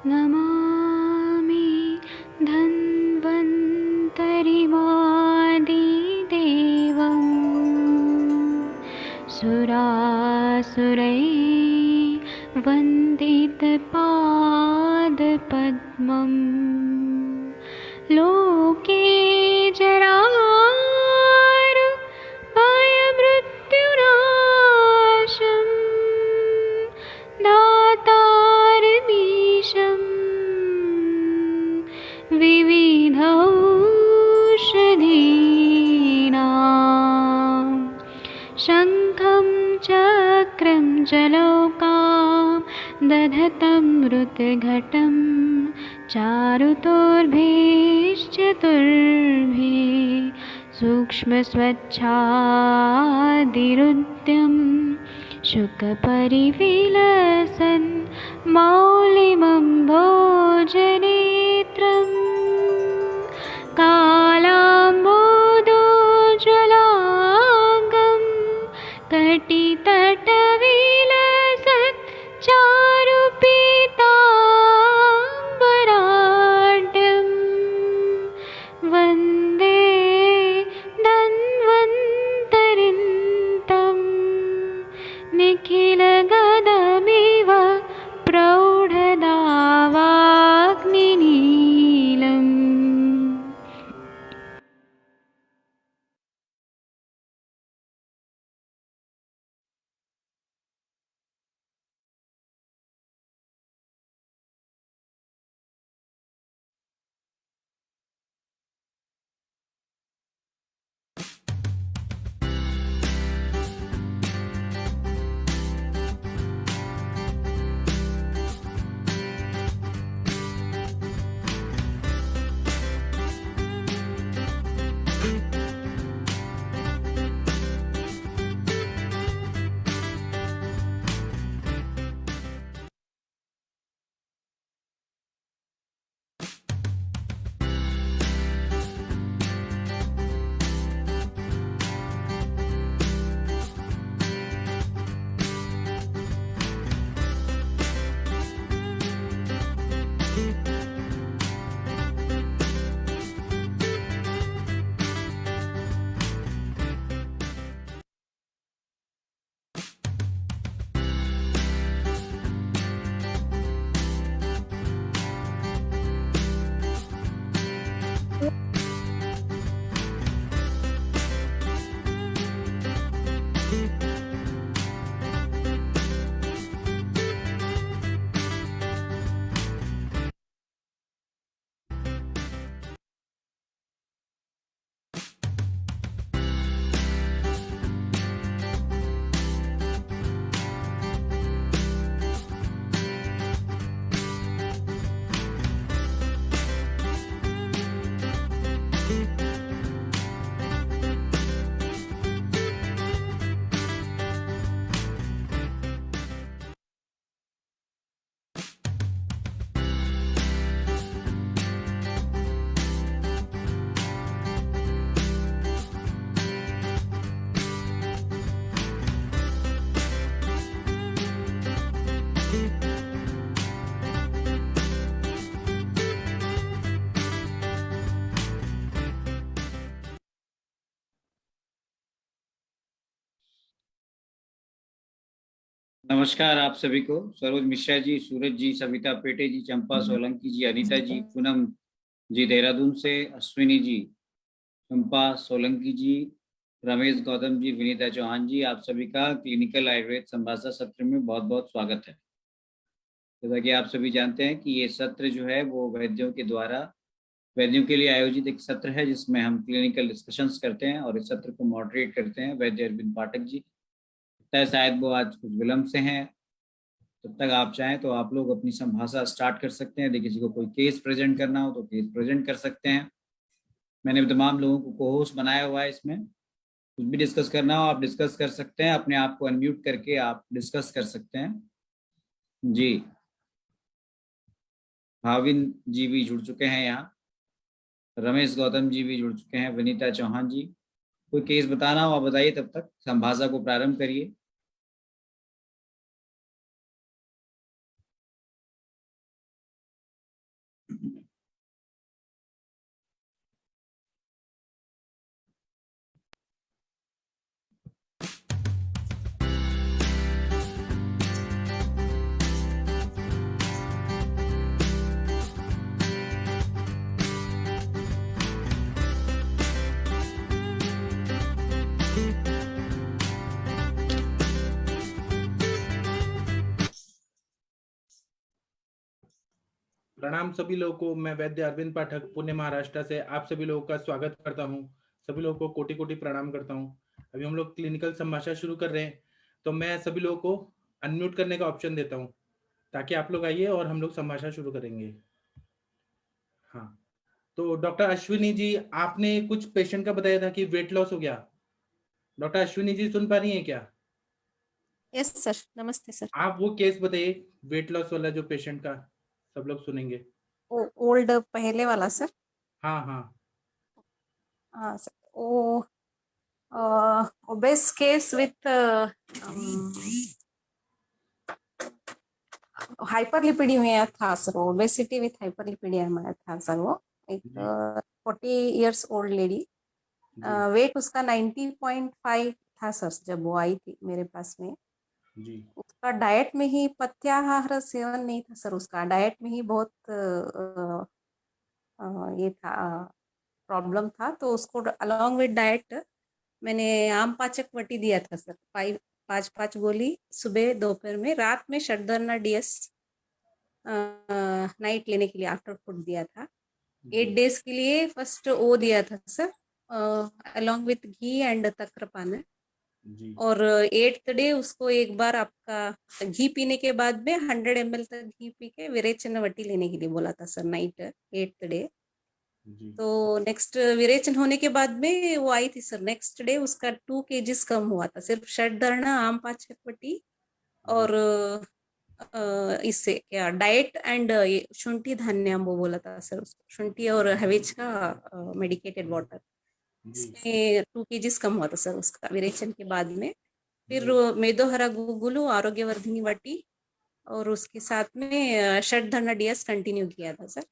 नमामि धन्वन्तरिमादिदेवम् सुरासुरैर्वन्दितपादपद्मम् लोके जरामृत्युनाशम् दातारमीशं विविधौषधीनां शङ्खं चक्रं जलौकां दधतं मृतघटं चारुतोर्भिश्चतुर्भिः सूक्ष्मस्वच्छादिरुद्यम् शुकपरिविलसन् मौलिमम्भोजनेत्रं कालाम्बोदोज्ज्वलाङ्गं कटितटविलसत् चारुपीताम्बराढ्यं वन्दे धन्वन्तरिन्तं निखिलगदमिव प्रौढदावाग्निनीलम्। नमस्कार आप सभी को। सरोज मिश्रा जी, सूरज जी, सविता पेटे जी, चंपा सोलंकी जी, अनीता जी, पूनम जी देहरादून से, अश्विनी जी, चंपा सोलंकी जी, रमेश गौतम जी, विनीता चौहान जी, आप सभी का क्लिनिकल आयुर्वेद संभाषा सत्र में बहुत बहुत स्वागत है। जैसा कि आप सभी जानते हैं कि ये सत्र जो है वो वैद्यों के द्वारा वैद्यों के लिए आयोजित एक सत्र है जिसमें हम क्लिनिकल डिस्कशंस करते हैं और इस सत्र को मॉडरेट करते हैं वैद्य अरविंद पाठक जी। शायद वो आज कुछ विलम्ब से हैं, तब तक आप चाहें तो आप लोग अपनी संभाषा स्टार्ट कर सकते हैं। यदि किसी को कोई केस प्रेजेंट करना हो तो केस प्रेजेंट कर सकते हैं। मैंने तमाम लोगों को को-होस्ट बनाया हुआ है, इसमें कुछ भी डिस्कस करना हो आप डिस्कस कर सकते हैं। अपने आप को अनम्यूट करके आप डिस्कस कर सकते हैं जी। भाविन जी भी जुड़ चुके हैं यहाँ, रमेश गौतम जी भी जुड़ चुके हैं, विनीता चौहान जी। कोई केस बताना हो आप बताइए, तब तक संभाषा को प्रारंभ करिए। प्रणाम सभी लोगों को। मैं वैद्य अरविंद पाठक पुणे महाराष्ट्र से आप सभी लोगों का स्वागत करता हूं। सभी लोगों को कोटि कोटि प्रणाम करता हूं। अभी हम लोग क्लिनिकल संभाषण शुरू कर रहे हैं, तो मैं सभी लोगों को अनम्यूट करने का ऑप्शन देता हूं ताकि आप लोग आइए और हम लोग संभाषण शुरू करेंगे। हाँ, तो डॉक्टर अश्विनी जी, आपने कुछ पेशेंट का बताया था कि वेट लॉस हो गया। डॉक्टर अश्विनी जी सुन पा रही हैं क्या? यस सर, नमस्ते सर। आप वो केस बताइए, वेट लॉस वाला जो पेशेंट का, सब लोग सुनेंगे। ओल्ड पहले वाला सर। हाँ हाँ हाँ सर, वो ओबेस केस विथ हाइपरलिपिडीमिया था सर। ओबेसिटी विथ हाइपरलिपिडीमिया था सर। वो एक जी 40 इयर्स ओल्ड लेडी। जी वेट उसका 90.5 था सर जब वो आई थी मेरे पास में। जी उसका डाइट में ही पथ्याहार सेवन नहीं था सर। उसका डाइट में ही बहुत ये था, प्रॉब्लम था। तो उसको अलॉन्ग विद डाइट मैंने आम पाचक वटी दिया था सर। 5 गोली सुबह, दोपहर में, रात में शटधरना डीएस नाइट लेने के लिए आफ्टर फूड दिया था। 8 डेज के लिए फर्स्ट वो दिया था sir, along with ghee and takrapan. जी और 8th डे उसको एक बार आपका घी पीने के बाद में 100 ml तक घी पी के विरेचन वटी लेने के लिए बोला था सर, नाइट 8th डे। जी तो नेक्स्ट विरेचन होने के बाद में वो आई थी सर। नेक्स्ट डे उसका 2 kgs कम हुआ था, सिर्फ शट धरना, आम पाचक वटी और इससे क्या डाइट एंड शुंठी धान्याम वो बोला था सर उसको, शुंठी और हवेज का मेडिकेटेड वाटर। जी इसमें 2 kgs कम हुआ था सर उसका विरेचन के बाद में। फिर जी मेदोहरा गुगुलू आरोग्यवर्धिनी वटी और उसके साथ में शट धरना डीएस कंटिन्यू किया था सर।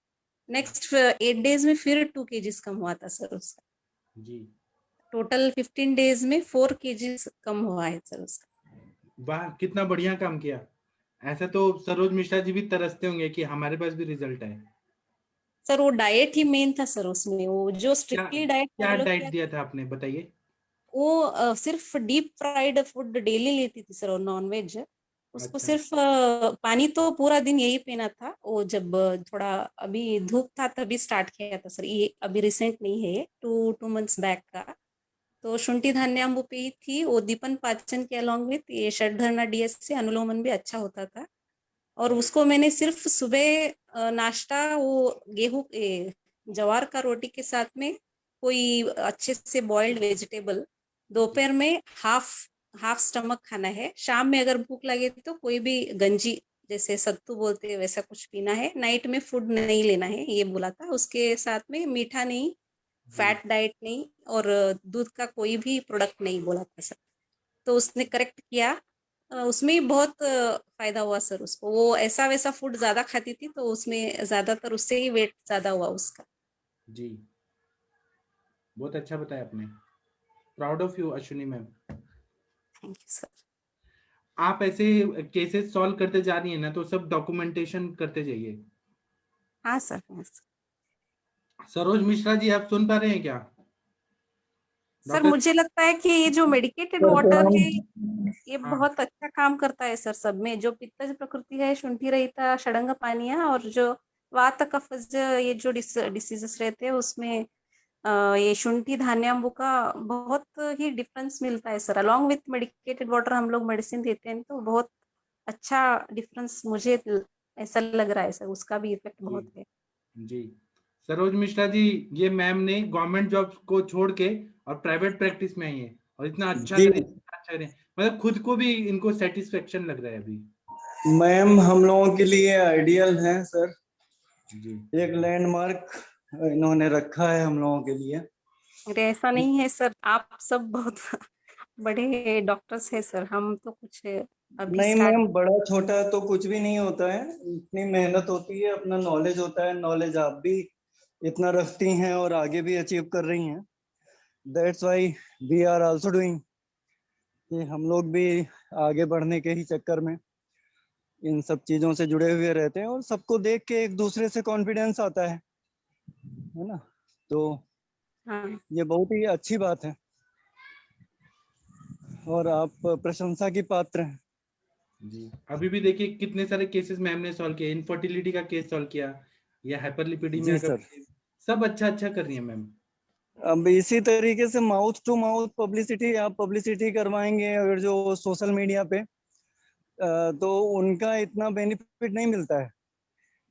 नेक्स्ट 8 डेज में फिर 2 kgs कम हुआ था सर उसका। जी टोटल 15 डेज में 4 kgs कम हुआ है सर उसका। वाह, कितना बढ़िया काम किया। ऐसा तो सरोज मिश्रा जी भी तरसते होंगे कि हमारे पास भी रिजल्ट है। सर वो डाइट ही मेन था सर उसमें। वो जो क्या स्ट्रिक्टली डाइट क्या फॉलो डाइट किया, दिया था आपने, बताइए। वो सिर्फ डीप फ्राइड फूड डेली लेती थी सर, और नॉन वेज। उसको अच्छा सिर्फ पानी तो पूरा दिन यही पीना था। वो जब थोड़ा अभी धूप था तभी स्टार्ट किया था सर, ये अभी रिसेंट नहीं है, ये 2 months बैक का। तो शुंठी धान्याम्बु पी थी वो, दीपन पाचन के अलॉन्ग विथ ये षडधरना डीएस से अनुलोमन भी अच्छा होता था। और उसको मैंने सिर्फ सुबह नाश्ता वो गेहूं जवार का रोटी के साथ में कोई अच्छे से बॉइल्ड वेजिटेबल, दोपहर में हाफ हाफ स्टमक खाना है, शाम में अगर भूख लगे तो कोई भी गंजी जैसे सत्तू बोलते हैं वैसा कुछ पीना है, नाइट में फूड नहीं लेना है ये बोला था। उसके साथ में मीठा नहीं, फैट डाइट नहीं, और दूध का कोई भी प्रोडक्ट नहीं बोला था सर। तो उसने करेक्ट किया। उसमें बहुत फायदा हुआ सर उसको। वो ऐसा वैसा फूड ज्यादा खाती थी तो उसमें ज्यादातर उससे ही वेट ज्यादा हुआ उसका। जी, बहुत अच्छा बताया आपने। Proud of you Ashwini ma'am. Thank you sir. आप ऐसे केसेस सॉल्व करते जा रही हैं ना, तो सब डॉक्यूमेंटेशन करते जाइए। हाँ सर, हाँ सर। सरोज मिश्रा जी, आप सुन पा रहे हैं क्या? सर डॉक्टर, मुझे लगता है कि ये जो मेडिकेटेड वाटर है ये हाँ बहुत अच्छा काम करता है सर सब में। जो पित्तज प्रकृति है, शुंठी रहिता षडंग पानिया, और जो वात कफज ये जो डिसीजेस रहते हैं उसमें ये शुंठी धान्याम्बु का बहुत ही डिफरेंस मिलता है sir. Along with medicated water हम लोग मेडिसिन देते हैं तो बहुत अच्छा डिफरेंस मुझे ऐसा लग रहा है सर। उसका भी इफेक्ट जी बहुत है। जी। सरोज मिश्रा जी, ये मैम ने गवर्नमेंट जॉब को छोड़ के और प्राइवेट प्रैक्टिस में आई है और इतना अच्छा जी अच्छा रहे, मतलब खुद को भी इनको सेटिस्फेक्शन लग रहा है अभी। मैम, हम लोगों के लिए आइडियल हैं सर। जी एक लैंडमार्क इन्होंने रखा है हम लोगों के लिए। अरे ऐसा नहीं है सर, आप सब बहुत बड़े डॉक्टर्स हैं सर। हम तो कुछ अभी नहीं स्टार्ट। मैम, बड़ा छोटा तो कुछ भी नहीं होता है। इतनी मेहनत होती है, अपना नॉलेज होता है। नॉलेज आप भी इतना रखती हैं और आगे भी अचीव कर रही हैं। That's why we are also doing, कि हम लोग भी आगे बढ़ने के ही चक्कर में इन सब चीजों से जुड़े हुए रहते हैं, और सबको देख के एक दूसरे से कॉन्फिडेंस आता है ना। तो हाँ ये बहुत ही अच्छी बात है और आप प्रशंसा की पात्र हैं। जी। अभी भी देखिए कितने सारे केसेस मैम ने सॉल्व किए। इनफर्टिलिटी का केस सॉल्व किया, या हाइपरलिपिडीमिया जी का सर। भी, सब अच्छा कर रही है मैम। अब इसी तरीके से माउथ टू माउथ पब्लिसिटी, आप पब्लिसिटी करवाएंगे अगर जो सोशल मीडिया पे, तो उनका इतना बेनिफिट नहीं मिलता है।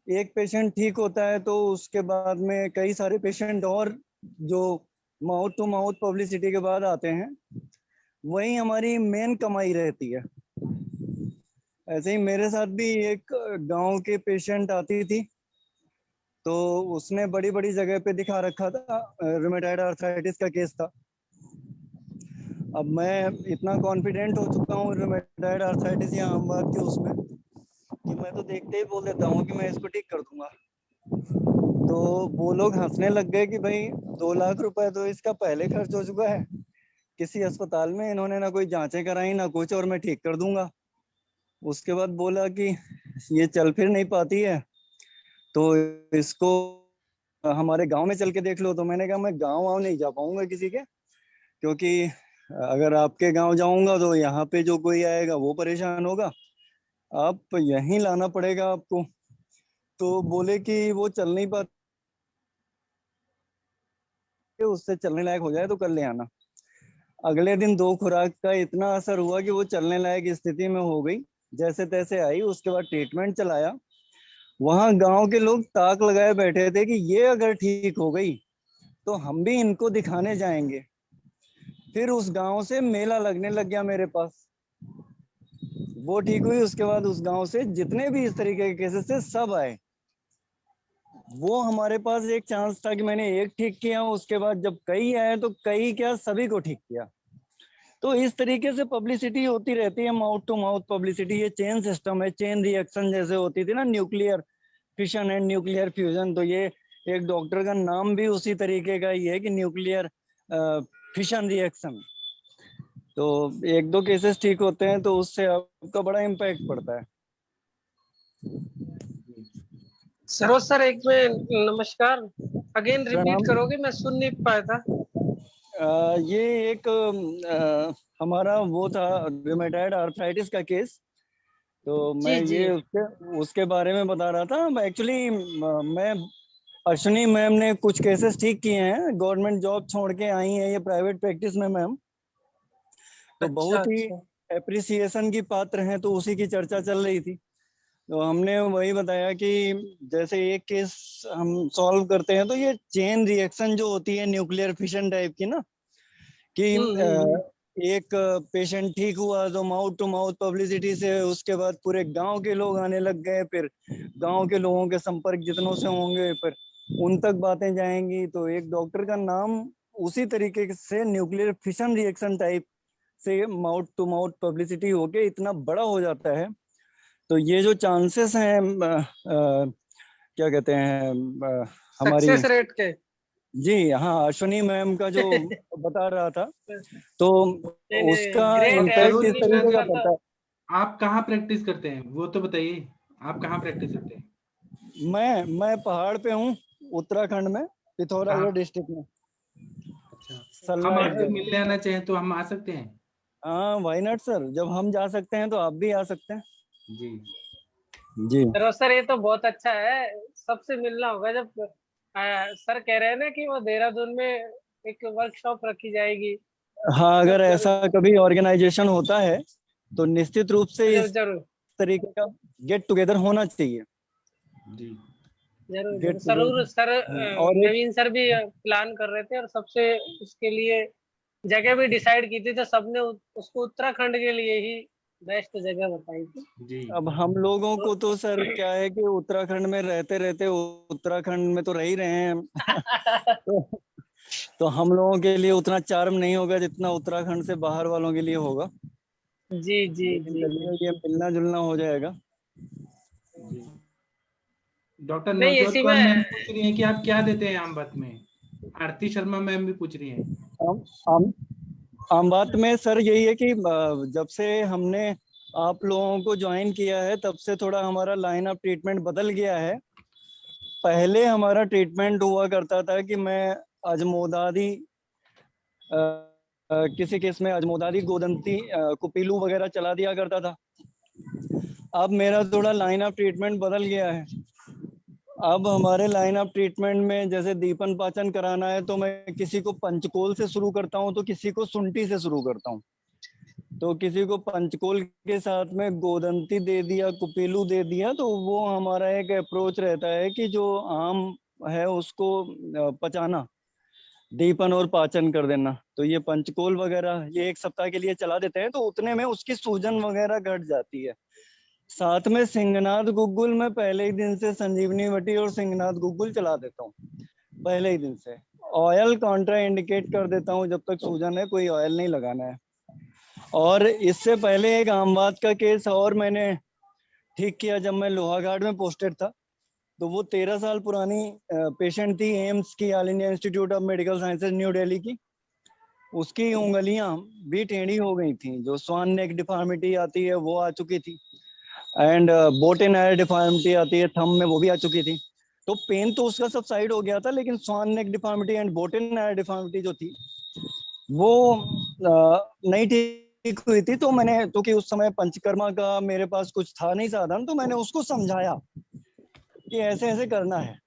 एक पेशेंट ठीक होता है तो उसके बाद में कई सारे पेशेंट और जो माउथ टू माउथ पब्लिसिटी के बाद आते हैं, वही हमारी मेन कमाई रहती है। ऐसे ही मेरे साथ भी एक गांव के पेशेंट आती थी, तो उसने बड़ी बड़ी जगह पे दिखा रखा था, रूमेटॉइड आर्थराइटिस का केस था। अब मैं इतना कॉन्फिडेंट हो चुका हूँ रूमेटॉइड आर्थराइटिस या आम बात के उसमें, कि मैं तो देखते ही बोल देता हूँ कि मैं इसको ठीक कर दूंगा। तो वो लोग हंसने लग गए कि भाई 2 लाख रुपए तो इसका पहले खर्च हो चुका है किसी अस्पताल में, इन्होंने ना कोई जांचें कराई ना कुछ, और मैं ठीक कर दूंगा। उसके बाद बोला कि ये चल फिर नहीं पाती है तो इसको हमारे गांव में चल के देख लो। तो मैंने कहा मैं गांव नहीं जा पाऊंगा किसी के, क्योंकि अगर आपके गांव जाऊंगा तो यहाँ पे जो कोई आएगा वो परेशान होगा, आप यहीं लाना पड़ेगा आपको। तो बोले कि वो चल नहीं पाती, उससे चलने लायक हो जाए तो कल ले आना। अगले दिन 2 खुराक का इतना असर हुआ कि वो चलने लायक स्थिति में हो गई, जैसे तैसे आई। उसके बाद ट्रीटमेंट चलाया। वहां गांव के लोग ताक लगाए बैठे थे कि ये अगर ठीक हो गई तो हम भी इनको दिखाने जाएंगे। फिर उस गांव से मेला लगने लग गया मेरे पास। वो ठीक हुई, उसके बाद उस गांव से जितने भी इस तरीके के केसेस थे सब आए। वो हमारे पास एक चांस था कि मैंने एक ठीक किया, उसके बाद जब कई आए तो कई क्या सभी को ठीक किया। तो इस तरीके से पब्लिसिटी होती रहती है, माउथ टू माउथ पब्लिसिटी। ये चेन सिस्टम है, चेन रिएक्शन जैसे होती थी ना, nuclear fission and nuclear fusion, तो ये एक डॉक्टर का नाम भी उसी तरीके का ही है कि न्यूक्लियर फिशन रिएक्शन। तो 1-2 केसेस ठीक होते हैं तो उससे आपका बड़ा इम्पैक्ट पड़ता है। सरोज सर, एक में नमस्कार, अगेन रिपीट प्रणाम। करोगे, मैं सुन नहीं पाया था। ये एक हमारा वो था रूमेटॉइड आर्थराइटिस का केस। तो जी मैं जी। ये उसके बारे में बता रहा था। एक्चुअली मैं अश्विनी मैम ने कुछ केसेस ठीक किए हैं, गवर्नमेंट जॉब छोड़ के आई हैं ये प्राइवेट प्रैक्टिस में मैम, तो अच्छा बहुत ही अच्छा। एप्रिसिएशन की पात्र हैं, तो उसी की चर्चा चल रही थी। तो हमने वही बताया कि जैसे एक केस हम सॉल्व करते हैं तो ये चेन रिएक्शन जो होती है न्यूक्लियर फिशन टाइप की ना, कि हम्म। एक पेशेंट ठीक हुआ तो माउथ टू माउथ पब्लिसिटी से उसके बाद पूरे गांव के लोग आने लग गए, फिर गांव के लोगों के संपर्क जितनों से होंगे फिर उन तक बातें जाएंगी। तो एक डॉक्टर का नाम उसी तरीके से न्यूक्लियर फिशन रिएक्शन टाइप से माउथ टू माउथ पब्लिसिटी होके इतना बड़ा हो जाता है। तो ये जो चांसेस हैं क्या कहते हैं हमारी, सक्सेस रेट के। जी हाँ, अश्विनी मैम का जो बता रहा था, तो नहीं नहीं, उसका ग्रेट है इम्पैक्ट इस एक्चुअली। मैं तरीके का तो पड़ता है। आप कहाँ प्रैक्टिस करते हैं वो तो बताइए, आप कहाँ प्रैक्टिस करते हैं? मैं पहाड़ पे हूँ, उत्तराखंड में, कहाँ? पिथौरागढ़ डिस्ट्रिक्ट में, अच्छा, हम सलना आपसे एरिया। मिलने आना चाहें तो हम आ सकते हैं? हाँ वाई नॉट सर, जब हम जा सकते हैं तो आप भी आ सकते हैं। जी। जी सरोज सर, ये तो बहुत अच्छा है, सबसे मिलना होगा। जब सर कह रहे हैं ना कि वो देहरादून में एक वर्कशॉप रखी जाएगी, हाँ, तो अगर फिर ऐसा कभी ऑर्गेनाइजेशन होता है तो निश्चित रूप से जरूर इस जरूर तरीके का गेट टुगेदर होना चाहिए। जी। जरूर गेट जरूर। जरूर टुगेदर। सर, और एक, नवीन सर भी प्लान कर रहे थे, और सबसे उसके लिए जगह भी डिसाइड की थी, तो सबने उसको उत्तराखंड के लिए ही बेस्ट जगह बताई थी। जी। अब हम लोगों तो को तो सर क्या है कि उत्तराखंड में रहते रहते उत्तराखंड में तो रह ही रहे हैं तो, तो हम लोगों के लिए उतना चार्म नहीं होगा जितना उत्तराखंड से बाहर वालों के लिए होगा। जी जी लेकिन जी जी। चलिए, ये मिलना जुलना हो जाएगा। जी। डॉक्टर नहीं, नवजोत इसी कौर मैम में पूछ रही हैं कि आप क्या देते हैं आम बात में। आरती शर्मा मैम भी पूछ रही हैं। आम आम आम बात में सर यही है कि जब से हमने आप लोगों को ज्वाइन किया है तब से थोड़ा हमारा लाइन ऑफ ट्रीटमेंट बदल गया है। पहले हमारा ट्रीटमेंट हुआ करता था कि मैं अजमोदादी किसी केस में अजमोदादी, गोदंती, कुपीलू वगैरह चला दिया करता था। अब मेरा थोड़ा लाइन ऑफ ट्रीटमेंट बदल गया है। अब हमारे लाइन ऑफ ट्रीटमेंट में जैसे दीपन पाचन कराना है तो मैं किसी को पंचकोल से शुरू करता हूँ, तो किसी को सुंठी से शुरू करता हूँ। तो किसी को पंचकोल के साथ में गोदंती दे दिया, कुपेलू दे दिया, तो वो हमारा एक अप्रोच रहता है कि जो आम है उसको पचाना, दीपन और पाचन कर देना। तो ये पंचकोल वगैरह ये 1 सप्ताह के लिए चला देते हैं, तो उतने में उसकी सूजन वगैरह घट जाती है। साथ में सिंहनाथ गुग्गुल में पहले ही दिन से संजीवनी वटी और सिंहनाथ गुग्गुल चला देता हूँ, पहले ही दिन से। ऑयल कॉन्ट्रा इंडिकेट कर देता हूँ, जब तक सूजन है कोई ऑयल नहीं लगाना है। और इससे पहले एक आमवात का केस और मैंने ठीक किया जब मैं लोहाघाट में पोस्टेड था। तो वो 13 साल पुरानी पेशेंट थी, एम्स की, all India institute of medical sciences new Delhi की। उसकी उंगलियां भी टेढ़ी हो गई थी, जो स्वान नेक डिफॉर्मिटी आती है वो आ चुकी थी, एंड बोटेन एयर डिफॉर्मिटी आती है थंब में, वो भी आ चुकी थी। तो पेन तो उसका सब साइड हो गया था, लेकिन स्वान neck deformity and बोटेन air deformity जो थी वो नहीं ठीक हुई थी। तो मैंने, तो कि उस समय पंचकर्मा का मेरे पास कुछ था नहीं साधन, तो मैंने उसको समझाया कि ऐसे ऐसे करना है।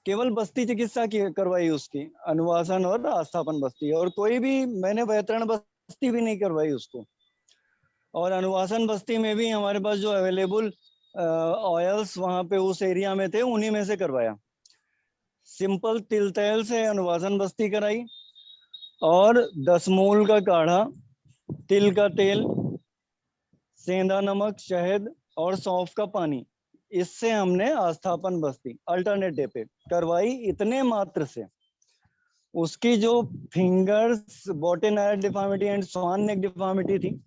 केवल बस्ती चिकित्सा की करवाई उसकी, अनुवासन और आस्थापन बस्ती, और कोई भी मैंने वैतरण बस्ती भी नहीं करवाई उसको। और अनुवासन बस्ती में भी हमारे पास जो अवेलेबल ऑयल्स वहां पे उस एरिया में थे, उन्हीं में से करवाया। सिंपल तिल तेल से अनुवासन बस्ती कराई, और 10 मूल का काढ़ा, तिल का तेल, सेंधा नमक, शहद और सौंफ का पानी, इससे हमने आस्थापन बस्ती अल्टरनेट डे पे करवाई। इतने मात्र से उसकी जो fingers, boutonniere deformity and swan neck deformity थी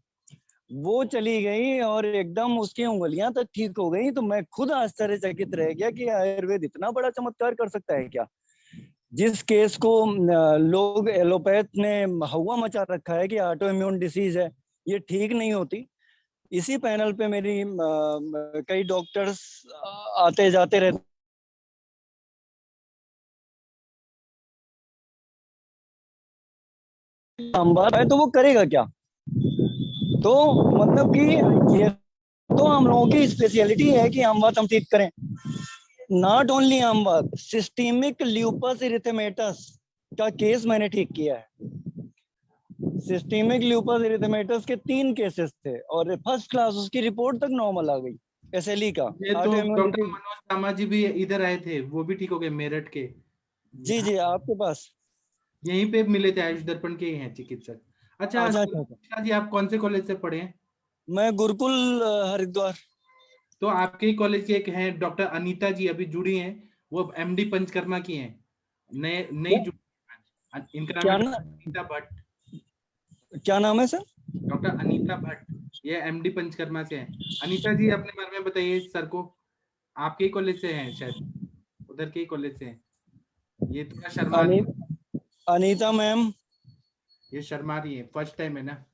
वो चली गई, और एकदम उसकी उंगलियां तक ठीक हो गई। तो मैं खुद आश्चर्यचकित रह गया कि आयुर्वेद इतना बड़ा चमत्कार कर सकता है क्या। जिस केस को लोग एलोपैथ ने हवा मचा रखा है कि ऑटो इम्यून डिसीज है, ये ठीक नहीं होती, इसी पैनल पे मेरी कई डॉक्टर्स आते जाते रहते। हम बात है तो वो करेगा क्या। तो मतलब कि ये तो हम लोगों की स्पेशलिटी है कि अमवात हम ठीक करें। नॉट ओनली अमवात, सिस्टेमिक ल्यूपस इरिथेमेटस का केस मैंने ठीक किया है। सिस्टेमिक ल्यूपस इरिथेमेटस के 3 केसेस थे, और फर्स्ट क्लास उसकी रिपोर्ट तक नॉर्मल आ गई, एसएलई का। ये तो डॉक्टर मनोज शर्मा जी भी इधर आए थे, वो भी ठीक हो गए मेरठ के। जी जी, आपके पास यहीं पे मिले थे, आयुष दर्पण के ही हैं चिकित्सक। अच्छा जी, आप कौन से कॉलेज से पढ़े हैं? मैं गुरुकुल हरिद्वार। तो आपके ही कॉलेज के एक हैं डॉक्टर अनीता जी, अभी जुड़ी हैं, वो एमडी पंचकर्मा की हैं, नई जुड़ी। इनका नाम है अनीता भट्ट। क्या नाम है सर? डॉक्टर अनीता भट्ट, ये एमडी पंचकर्मा से हैं। अनीता जी अपने बारे में बताइए सर को, आपके ही कॉलेज से हैं शायद, उधर के ही कॉलेज से हैं। ये थोड़ा शर्मा रही है। अनीता मैम, ये शर्मा रही है, फर्स्ट टाइम है ना।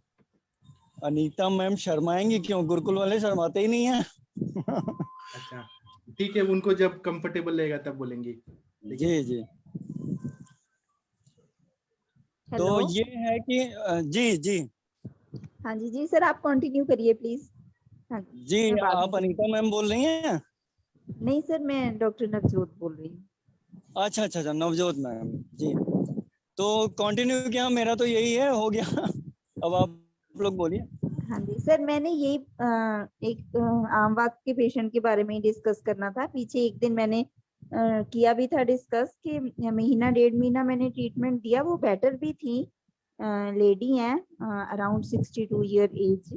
अनीता मैम शर्माएंगी क्यों, गुरुकुल वाले शर्माते ही नहीं है। अच्छा ठीक है, उनको जब कंफर्टेबल लगेगा तब बोलेंगे। जी जी। तो ये है कि जी जी हाँ जी जी सर, आप कंटिन्यू करिए प्लीज। हाँ जी, आप अनीता मैम बोल रही हैं? नहीं सर, मैं डॉक्टर नवजोत बोल रही हूँ। अच्छा अच्छा अच्छा, नवजोत मैम जी। तो कंटिन्यू किया, मेरा तो यही है, हो गया। अब आप लोग बोलिए। हाँ जी सर, मैंने यही एक आमवात के पेशेंट के बारे में डिस्कस करना था। पीछे एक दिन मैंने किया भी था डिस्कस कि 1.5 महीना मैंने ट्रीटमेंट दिया, वो बेटर भी थी, लेडी हैं अराउंड 62 ईयर एज।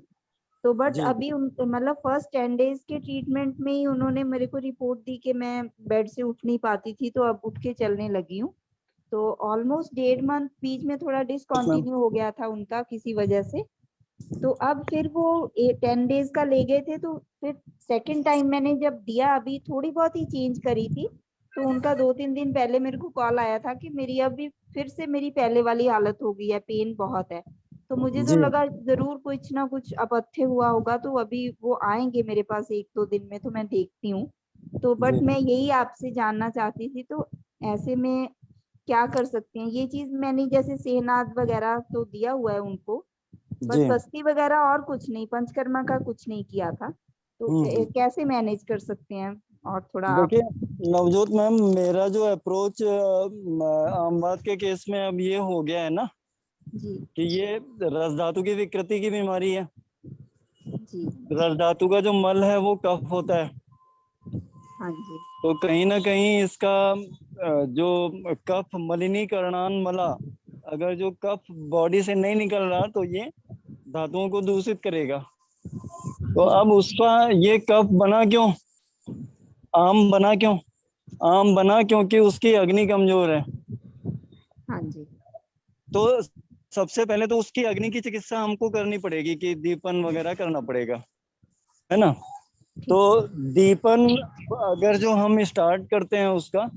तो बट अभी उन मतलब फर्स्ट 10 डेज के ट्रीटमेंट में ही उन्होंने मेरे को रिपोर्ट दी कि मैं बेड से उठ नहीं पाती थी, तो अब उठ के चलने लगी हूँ। तो ऑलमोस्ट 1.5 मंथ बीच में थोड़ा डिसकंटिन्यू हो गया था उनका किसी वजह से। तो अब फिर वो 10 डेज का ले गए थे, तो फिर सेकंड टाइम मैंने जब दिया, अभी थोड़ी बहुत ही चेंज करी थी, तो उनका 2-3 दिन पहले मेरे को कॉल आया था कि मेरी अभी फिर से मेरी पहले वाली हालत हो गई है, पेन बहुत है। तो मुझे तो लगा जरूर कुछ ना कुछ अपथ्य हुआ होगा, तो अभी वो आएंगे मेरे पास 1-2 दिन में, तो मैं देखती हूँ। तो बट मैं यही आपसे जानना चाहती थी, तो ऐसे में क्या कर सकते हैं? ये चीज मैंने जैसे सेहनाद वगैरह तो दिया हुआ है उनको, बस बस्ती वगैरह और कुछ नहीं, पंचकर्मा का कुछ नहीं किया था। तो कैसे मैनेज कर सकते हैं? और थोड़ा आप देखिए नवजोत मैम, मेरा जो अप्रोच आम बात के केस में अब ये हो गया है ना जी कि ये रस धातु की विकृति की बीमारी है। जी रस धातु का जो मल है वो कफ होता है, हाँ जी तो कहीं ना कहीं इसका जो कफ मलिनीकरणान मला, अगर जो कफ बॉडी से नहीं निकल रहा तो ये धातुओं को दूषित करेगा। तो अब उसका ये कफ बना क्यों, आम बना क्यों? आम बना क्योंकि उसकी अग्नि कमजोर है। हाँ जी तो सबसे पहले तो उसकी अग्नि की चिकित्सा हमको करनी पड़ेगी कि दीपन वगैरह करना पड़ेगा, है ना। तो दीपन अगर जो हम स्टार्ट करते हैं उसका,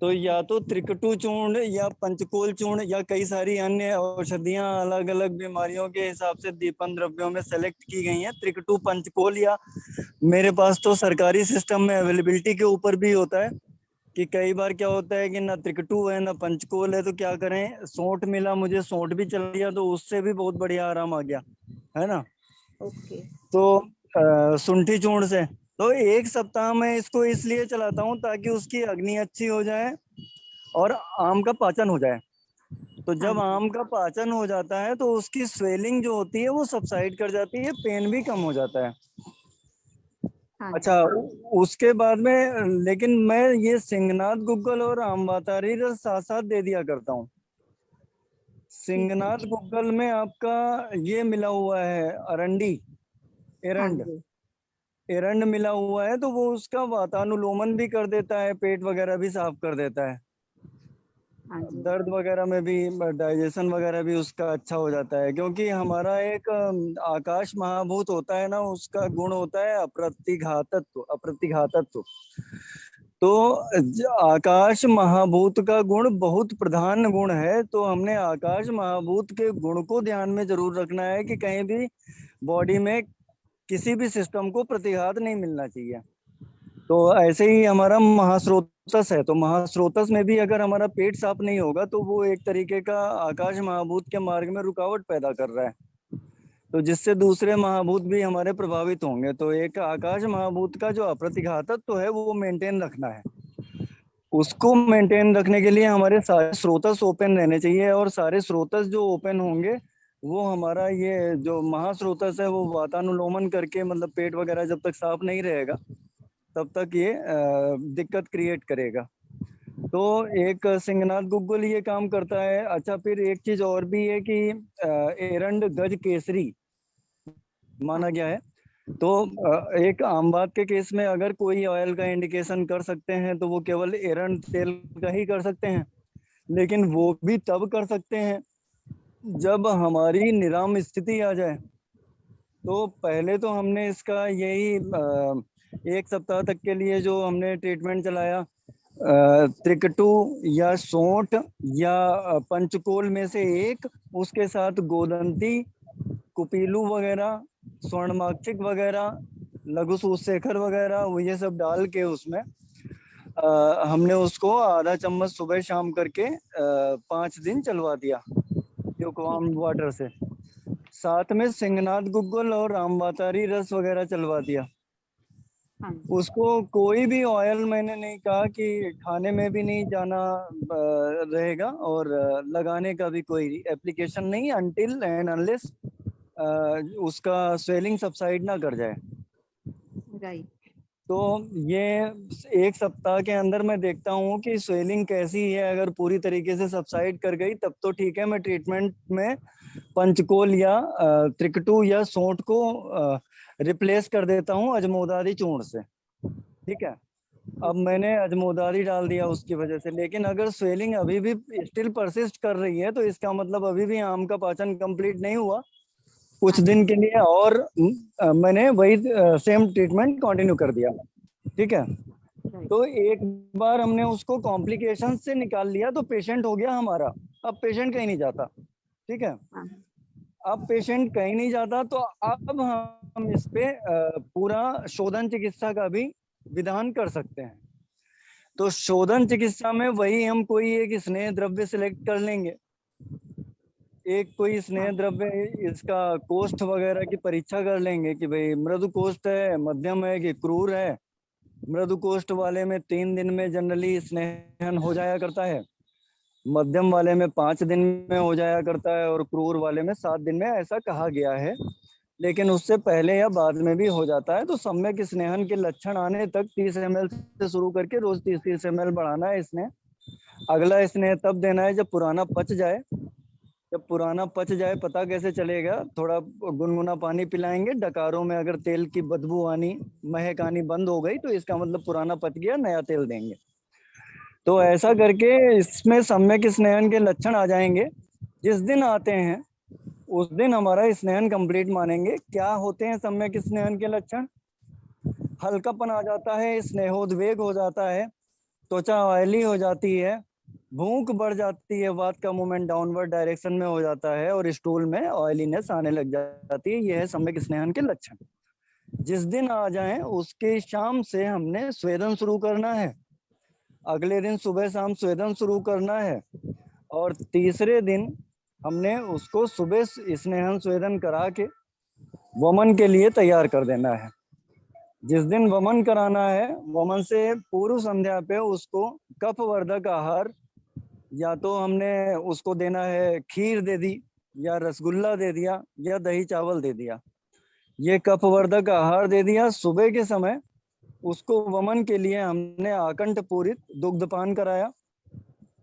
तो या तो त्रिकटु चूर्ण या पंचकोल चूर्ण या कई सारी अन्य औषधियां अलग अलग बीमारियों के हिसाब से दीपन द्रव्यों में सेलेक्ट की गई हैं। त्रिकटु पंचकोल, या मेरे पास तो सरकारी सिस्टम में अवेलेबिलिटी के ऊपर भी होता है कि कई बार क्या होता है कि ना त्रिकटु है ना पंचकोल है, तो क्या करें, सोंठ मिला, मुझे सोंठ भी चल गया तो उससे भी बहुत बढ़िया आराम आ गया, है ना। ओके तो सुंठी चूर्ण से तो 1 सप्ताह में इसको इसलिए चलाता हूँ ताकि उसकी अग्नि अच्छी हो जाए और आम का पाचन हो जाए। तो जब आम का पाचन हो जाता है तो उसकी स्वेलिंग जो होती है वो सबसाइड कर जाती है, पेन भी कम हो जाता है। हाँ अच्छा, उसके बाद में लेकिन मैं ये सिंगनाथ गुग्गल और आमवातारी रस साथ साथ दे दिया करता हूँ। सिंगनाथ गुग्गल में आपका ये मिला हुआ है अरंडी, हाँ एरंड, जी एरंड मिला हुआ है, तो वो उसका वातानुलोमन भी कर देता है, पेट वगैरह भी साफ कर देता है, हाँ जी दर्द वगैरह में भी, डाइजेशन वगैरह भी उसका अच्छा हो जाता है। क्योंकि हमारा एक आकाश महाभूत होता है ना, उसका गुण होता है अप्रतिघातत्व, अप्रतिघातत्व। तो आकाश महाभूत का गुण बहुत प्रधान गुण है, तो हमने आकाश महाभूत के गुण को ध्यान में जरूर रखना है कि कहीं भी बॉडी में किसी भी सिस्टम को प्रतिघात नहीं मिलना चाहिए। तो ऐसे ही हमारा महास्रोतस है, तो महास्रोतस में भी अगर हमारा पेट साफ नहीं होगा तो वो एक तरीके का आकाश महाभूत के मार्ग में रुकावट पैदा कर रहा है, तो जिससे दूसरे महाभूत भी हमारे प्रभावित होंगे। तो एक आकाश महाभूत का जो अप्रतिघातत्व तो है वो मेंटेन रखना है। उसको मेंटेन रखने के लिए हमारे सारे स्रोतस ओपन रहने चाहिए, और सारे स्रोतस जो ओपन होंगे वो हमारा ये जो महास्रोतस है वो वातानुलोमन करके, मतलब पेट वगैरह जब तक साफ नहीं रहेगा तब तक ये दिक्कत क्रिएट करेगा। तो एक सिंगनाथ गुग्गल ये काम करता है। अच्छा, फिर एक चीज और भी है कि एरंड गज केसरी माना गया है। तो एक आम बात के केस में अगर कोई ऑयल का इंडिकेशन कर सकते हैं तो वो केवल एरंड तेल का ही कर सकते हैं, लेकिन वो भी तब कर सकते हैं जब हमारी निराम स्थिति आ जाए। तो पहले तो हमने इसका यही 1 सप्ताह तक के लिए जो हमने ट्रीटमेंट चलाया, त्रिकटु या सोंठ या पंचकोल में से एक, उसके साथ गोदंती, कुपीलू वगैरह, स्वर्णमाक्षिक वगैरह, लघु सूतशेखर वगैरह, वो ये सब डाल के उसमें हमने उसको आधा चम्मच सुबह शाम करके 5 दिन चलवा दिया ल्यूकवार्म वाटर से। साथ में सिंगनाथ गुग्गल और रामवातारी रस वगैरह चलवा दिया। उसको कोई भी ऑयल मैंने नहीं कहा कि खाने में भी नहीं जाना रहेगा, और लगाने का भी कोई एप्लीकेशन नहीं अनटिल एंड अनलेस उसका स्वेलिंग सबसाइड ना कर जाए। राइट तो ये 1 सप्ताह के अंदर मैं देखता हूँ कि स्वेलिंग कैसी है। अगर पूरी तरीके से सबसाइड कर गई तब तो ठीक है, मैं ट्रीटमेंट में पंचकोल या त्रिकटु या सोंठ को रिप्लेस कर देता हूँ अजमोदारी चूर्ण से, ठीक है। अब मैंने अजमोदारी डाल दिया उसकी वजह से, लेकिन अगर स्वेलिंग अभी भी स्टिल परसिस्ट कर रही है तो इसका मतलब अभी भी आम का पाचन कंप्लीट नहीं हुआ कुछ दिन के लिए, और मैंने वही सेम ट्रीटमेंट कंटिन्यू कर दिया, ठीक है। तो एक बार हमने उसको कॉम्प्लिकेशन से निकाल लिया तो पेशेंट हो गया हमारा। अब पेशेंट कहीं नहीं जाता, ठीक है। अब पेशेंट कहीं नहीं जाता तो अब हम इस पे पूरा शोधन चिकित्सा का भी विधान कर सकते हैं। तो शोधन चिकित्सा में वही हम कोई एक स्नेह द्रव्य सिलेक्ट कर लेंगे, एक कोई स्नेह द्रव्य, इसका कोष्ठ वगैरह की परीक्षा कर लेंगे कि भाई मृदु कोष्ठ है, मध्यम है कि क्रूर है, मृदु कोष्ठ वाले में 3 दिन में जनरली स्नेहन हो जाया करता है, मध्यम वाले में 5 दिन में हो जाया करता है और क्रूर वाले में 7 दिन में, ऐसा कहा गया है। लेकिन उससे पहले या बाद में भी हो जाता है। तो सम्यक स्नेहन के लक्षण आने तक 30 ml से शुरू करके रोज 30 ml बढ़ाना है स्नेह। अगला स्नेह तब देना है जब पुराना पच जाए। जब पुराना पच जाए पता कैसे चलेगा? थोड़ा गुनगुना पानी पिलाएंगे, डकारों में अगर तेल की बदबू आनी, महक आनी बंद हो गई तो इसका मतलब पुराना पच गया, नया तेल देंगे। तो ऐसा करके इसमें सम्यक स्नेहन के लक्षण आ जाएंगे। जिस दिन आते हैं उस दिन हमारा स्नेहन कंप्लीट मानेंगे। क्या होते हैं सम्यक स्नेहन के लक्षण? हल्कापन आ जाता है, स्नेहोद्वेग हो जाता है, त्वचा ऑयली हो जाती है, भूख बढ़ जाती है, वात का मूवमेंट डाउनवर्ड डायरेक्शन में हो जाता है और स्टूल में ऑयलीनेस आने लग जाती है। यह है सम्यक स्नेहन के लक्षण। जिस दिन आ जाएं उसके शाम से हमने स्वेदन शुरू करना है। अगले दिन सुबह शाम स्वेदन शुरू करना है और तीसरे दिन हमने उसको सुबह स्नेहन स्वेदन करा के वमन के लिए तैयार कर देना है। जिस दिन वमन कराना है, वमन से पूर्व संध्या पे उसको कफवर्धक आहार, या तो हमने उसको देना है खीर दे दी या रसगुल्ला दे दिया या दही चावल दे दिया, ये कफवर्धक आहार दे दिया। सुबह के समय उसको वमन के लिए हमने आकंठ पूरित दुग्धपान कराया।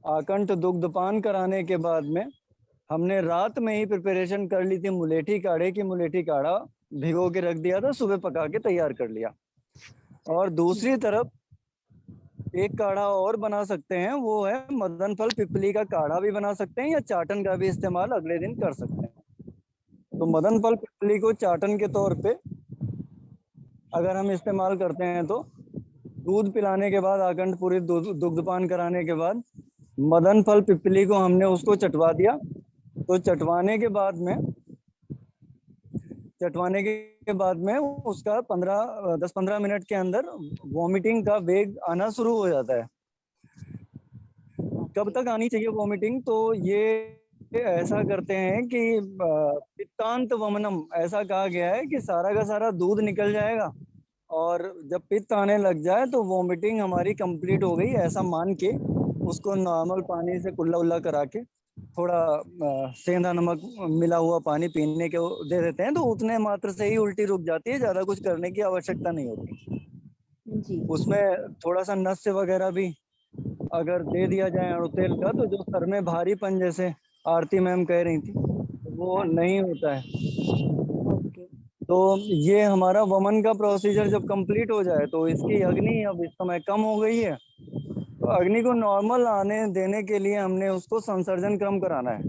आकंठ दुग्धपान कराने के बाद में हमने रात में ही प्रिपरेशन कर ली थी मुलेठी काढ़े की। मुलेठी काढ़ा भिगो के रख दिया था, सुबह पका के तैयार कर लिया। और दूसरी तरफ एक काढ़ा और बना सकते हैं, वो है मदन फल पिपली का काढ़ा भी बना सकते हैं या चाटन का भी इस्तेमाल अगले दिन कर सकते हैं। तो मदन फल पिपली को चाटन के तौर पे अगर हम इस्तेमाल करते हैं तो दूध पिलाने के बाद, आकंठ पूरी दुग्धपान कराने के बाद मदन फल पिपली को हमने उसको चटवा दिया। तो चटवाने के बाद में उसका 10-15 मिनट के अंदर वॉमिटिंग का वेग आना शुरू हो जाता है। कब तक आनी चाहिए वॉमिटिंग? तो ये ऐसा करते हैं कि पित्तांत वमनम ऐसा कहा गया है कि सारा का सारा दूध निकल जाएगा और जब पित्त आने लग जाए तो वॉमिटिंग हमारी कंप्लीट हो गई ऐसा मान के उसको नॉर्मल पानी से कुल्ला उल्ला करा के थोड़ा सेंधा नमक मिला हुआ पानी पीने के दे देते हैं। तो उतने मात्र से ही उल्टी रुक जाती है, ज्यादा कुछ करने की आवश्यकता नहीं होती जी। उसमें। थोड़ा सा नस्य वगैरह भी अगर दे दिया जाए और तेल का, तो जो सर में भारीपन जैसे आरती मैम कह रही थी वो नहीं होता है। तो ये हमारा वमन का प्रोसीजर जब कंप्लीट हो जाए तो इसकी अग्नि अब इस समय कम हो गई है, तो अग्नि को नॉर्मल आने देने के लिए हमने उसको संसर्जन क्रम कराना है।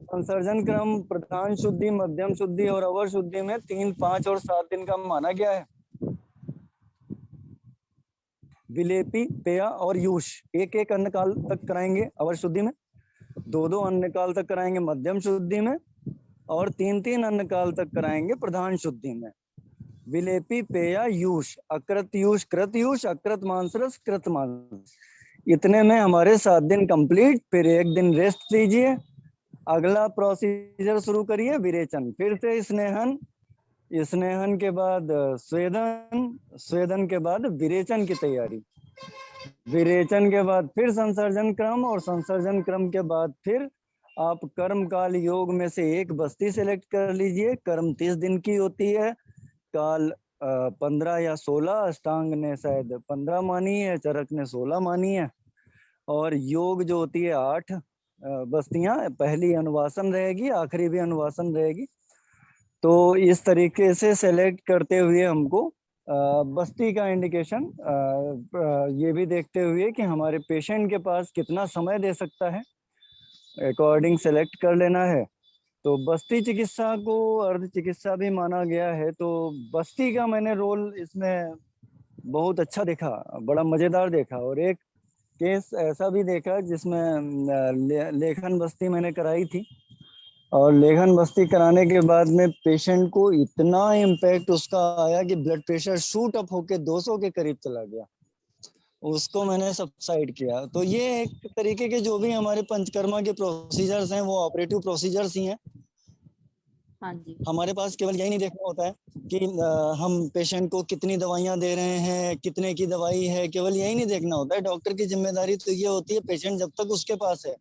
संसर्जन क्रम प्रधान शुद्धि, मध्यम शुद्धि और अवर शुद्धि में 3, 5 और 7 दिन का माना गया है। विलेपी, पेया और यूष एक अन्न काल तक कराएंगे अवर शुद्धि में, 2 अन्न काल तक कराएंगे मध्यम शुद्धि में और 3 अन्न काल तक कराएंगे प्रधान शुद्धि में। विलेपी, पेया, यूष, अकृत यूष, कृत यूष, अकृत मांसरस, कृत मांस, इतने में हमारे 7 दिन कंप्लीट। फिर 1 दिन रेस्ट लीजिए, अगला प्रोसीजर शुरू करिए विरेचन। फिर से स्नेहन, स्नेहन के बाद स्वेदन, स्वेदन के बाद विरेचन की तैयारी, विरेचन के बाद फिर संसर्जन क्रम और संसर्जन क्रम के बाद फिर आप कर्म काल योग में से एक बस्ती सेलेक्ट कर लीजिए। कर्म 30 दिन की होती है, काल 15 या 16, अष्टांग ने शायद 15 मानी है, चरक ने 16 मानी है और योग जो होती है 8 बस्तियां, पहली अनुवासन रहेगी, आखिरी भी अनुवासन रहेगी। तो इस तरीके से सेलेक्ट करते हुए हमको बस्ती का इंडिकेशन ये भी देखते हुए कि हमारे पेशेंट के पास कितना समय दे सकता है अकॉर्डिंग सेलेक्ट कर लेना है। तो बस्ती चिकित्सा को अर्ध चिकित्सा भी माना गया है। तो बस्ती का मैंने रोल इसमें बहुत अच्छा देखा, बड़ा मजेदार देखा। और एक केस ऐसा भी देखा जिसमें लेखन बस्ती मैंने कराई थी और लेखन बस्ती कराने के बाद में पेशेंट को इतना इम्पैक्ट उसका आया कि ब्लड प्रेशर शूट अप होके 200 के करीब चला गया, उसको मैंने सबसाइड किया। तो ये एक तरीके के जो भी हमारे पंचकर्मा के प्रोसीजर्स हैं वो ऑपरेटिव प्रोसीजर्स ही हैं। हाँ जी। हमारे पास केवल यही नहीं देखना होता है कि हम पेशेंट को कितनी दवाइयां दे रहे हैं, कितने की दवाई है, केवल यही नहीं देखना होता है। डॉक्टर की जिम्मेदारी तो ये होती है, पेशेंट जब तक उसके पास है,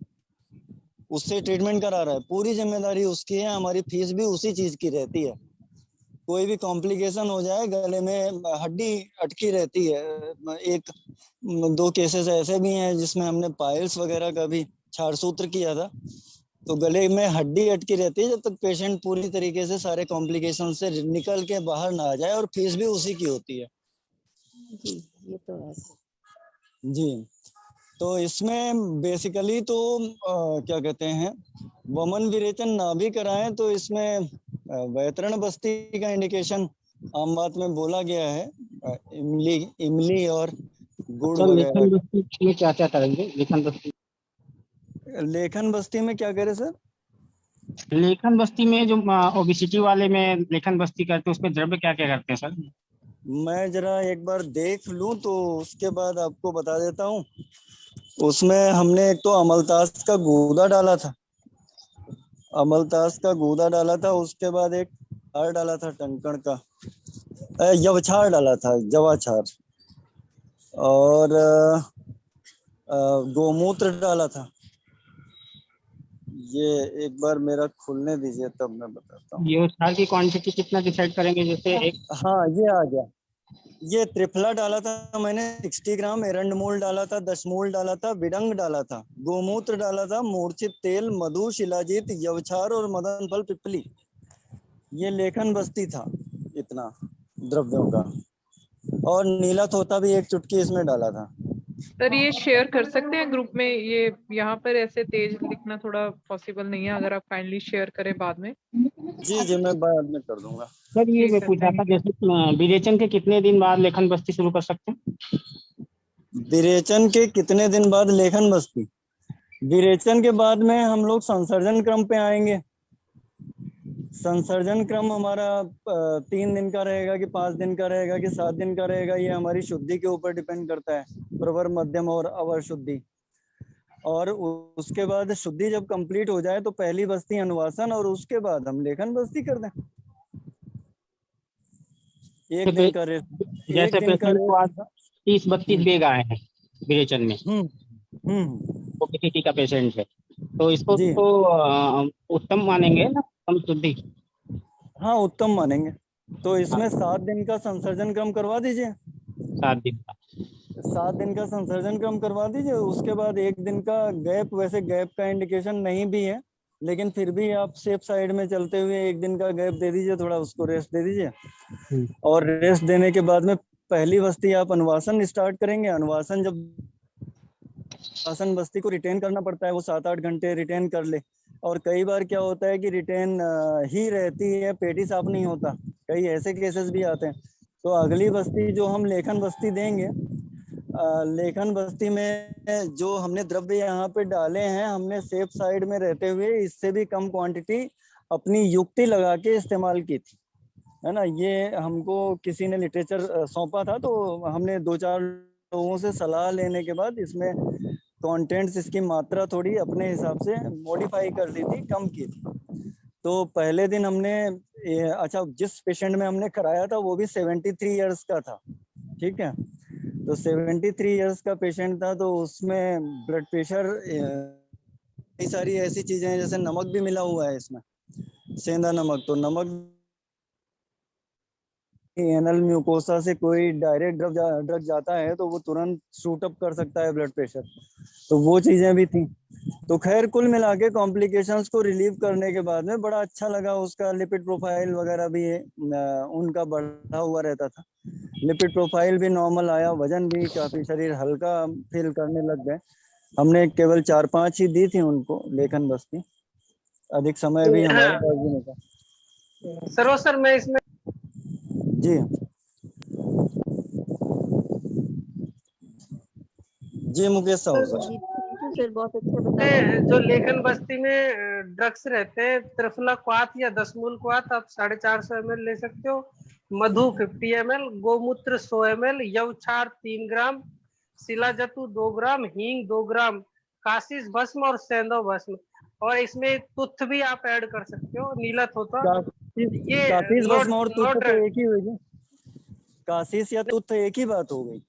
उससे ट्रीटमेंट करा रहा है, पूरी जिम्मेदारी उसकी है। हमारी फीस भी उसी चीज की रहती है। कोई भी कॉम्प्लिकेशन हो जाए, गले में हड्डी अटकी रहती है। एक दो केसेस ऐसे भी हैं जिसमें हमने पाइल्स वगैरह का भी क्षार सूत्र किया था। तो गले में हड्डी अटकी रहती है जब तक पेशेंट पूरी तरीके से सारे कॉम्प्लिकेशन से निकल के बाहर ना आ जाए, और फीस भी उसी की होती है। जी, ये तो है। जी, तो इसमें बेसिकली तो क्या कहते हैं, वमन विरेचन ना भी कराएं तो इसमें वैतरण बस्ती का इंडिकेशन आम बात में बोला गया है। इमली और गुड़ लेखन वगैरह। बस्ती में क्या क्या करेंगे? लेखन बस्ती लेखन बस्ती में क्या करे सर? लेखन बस्ती में जो ओबिसिटी वाले में लेखन बस्ती करते हैं, उसमें द्रव्य क्या क्या करते हैं सर? मैं जरा एक बार देख लूं तो उसके बाद आपको बता देता हूँ। उसमें हमने एक तो अमलतास का गूदा डाला था, अमलतास का गूदा डाला था। उसके बाद एक हार डाला था टंकण का, यवछार डाला था, जवाछार। और गोमूत्र डाला था। ये एक बार मेरा खुलने दीजिए तब मैं बताता हूँ। ये क्षार की क्वांटिटी कितना डिसाइड करेंगे? जैसे एक हाँ, ये आ गया। ये त्रिफला डाला था मैंने 60 ग्राम, एरंड मूल डाला था 10 मूल डाला था, विडंग डाला था, गोमूत्र डाला था, मूर्छित तेल, मधु, शिलाजीत, यवछार और मदन फल पिपली। ये लेखन बस्ती था इतना द्रव्यों का। और नीला तोता भी एक चुटकी इसमें डाला था। सर ये शेयर कर सकते हैं ग्रुप में? ये यहाँ पर ऐसे तेज लिखना थोड़ा पॉसिबल नहीं है, अगर आप काइंडली शेयर करें बाद में। जी जी, मैं बाद में कर दूंगा। सर ये ठीक मैं है, पूछा था, thank you। जैसे विरेचन के कितने दिन बाद लेखन बस्ती शुरू कर सकते हैं? विरेचन के कितने दिन बाद लेखन बस्ती? विरेचन के बाद में हम लोग संसर्जन क्रम पे आएंगे। संसर्जन क्रम हमारा 3 दिन का रहेगा कि 5 दिन का रहेगा कि 7 दिन का रहेगा, ये हमारी शुद्धि के ऊपर डिपेंड करता है, प्रवर, मध्यम और अवर शुद्धि। और उसके बाद शुद्धि जब कंप्लीट हो जाए तो पहली बस्ती अनुवासन, और उसके बाद हम लेखन बस्ती कर दें। एक दिन का रेस्ट, जैसे पेशेंट को आज 30-32 बेग आए हैं विरेचन में, ओबेसिटी का पेशेंट है, तो इसको जी। तो उत्तम मानेंगे ना, उत्तम शुद्धि? हाँ, उत्तम मानेंगे। तो इसमें 7 दिन का संसर्जन क्रम करवा दीजिए। 7 दिन का 7 दिन का संसर्जन क्रम करवा दीजिए। उसके बाद एक दिन का गैप, वैसे गैप का इंडिकेशन नहीं भी है, लेकिन फिर भी आप सेफ साइड में चलते हुए एक दिन का गैप दे दीजिए, थोड़ा उसको रेस्ट दे दीजिए। और रेस्ट देने के बाद में पहली बस्ती आप अनुवासन स्टार्ट करेंगे। अनुवासन जब आसन बस्ती को रिटेन करना पड़ता है, वो 7-8 घंटे रिटेन कर ले। और कई बार क्या होता है कि रिटेन ही रहती है, पेट ही साफ नहीं होता, कई ऐसे केसेस भी आते हैं। तो अगली बस्ती जो हम लेखन बस्ती देंगे, लेखन बस्ती में जो हमने द्रव्य यहाँ पे डाले हैं, हमने सेफ साइड में रहते हुए इससे भी कम क्वांटिटी अपनी युक्ति लगा के इस्तेमाल की थी, है ना। ये हमको किसी ने लिटरेचर सौंपा था, तो हमने 2-4 लोगों से सलाह लेने के बाद इसमें कंटेंट्स, इसकी मात्रा थोड़ी अपने हिसाब से मॉडिफाई कर दी थी, कम की थी। तो पहले दिन हमने अच्छा, जिस पेशेंट में हमने कराया था वो भी 73 इयर्स का था, ठीक है। तो 73 इयर्स का पेशेंट था, तो उसमें ब्लड प्रेशर, कई सारी ऐसी चीजें हैं, जैसे नमक भी मिला हुआ है इसमें, सेंधा नमक। तो नमक एनल म्यूकोसा से कोई डायरेक्ट ड्रग जाता है तो वो तुरंत शूट अप कर सकता है ब्लड प्रेशर, तो वो चीजें भी थी। तो खैर, कुल मिला के कॉम्प्लिकेशंस को रिलीव करने के बाद में बड़ा अच्छा लगा। उसका लिपिड प्रोफाइल वगैरह भी उनका बढ़ा हुआ रहता था, लिपिड प्रोफाइल भी नॉर्मल आया, वजन भी काफी, शरीर हल्का फील करने लग गए। हमने केवल 4-5 ही दी थी उनको लेखन बस्ती, अधिक समय भी हमारे पास भी नहीं था। सर मैं इसमें जी जी, मुकेश साहू सर। सर बहुत अच्छा बताया। जो लेखन बस्ती में ड्रग्स रहते हैं, त्रिफला क्वाथ या 10 मूल क्वाथ आप 450 ml ले सकते हो, मधु 50 ml, गोमूत्र 100 ml, यवछार 3 ग्राम, शिलाजतु 2 ग्राम, हींग 2 ग्राम, काशीस भस्म और सेंधव भस्म। और इसमें तुथ भी आप ऐड कर सकते हो, नीला थोथा। ये काशीस नो भस्म और नो तुथ तो ड्रग। एक ही हुई क्या? काशीस या तुथ एक ही बात हो गई?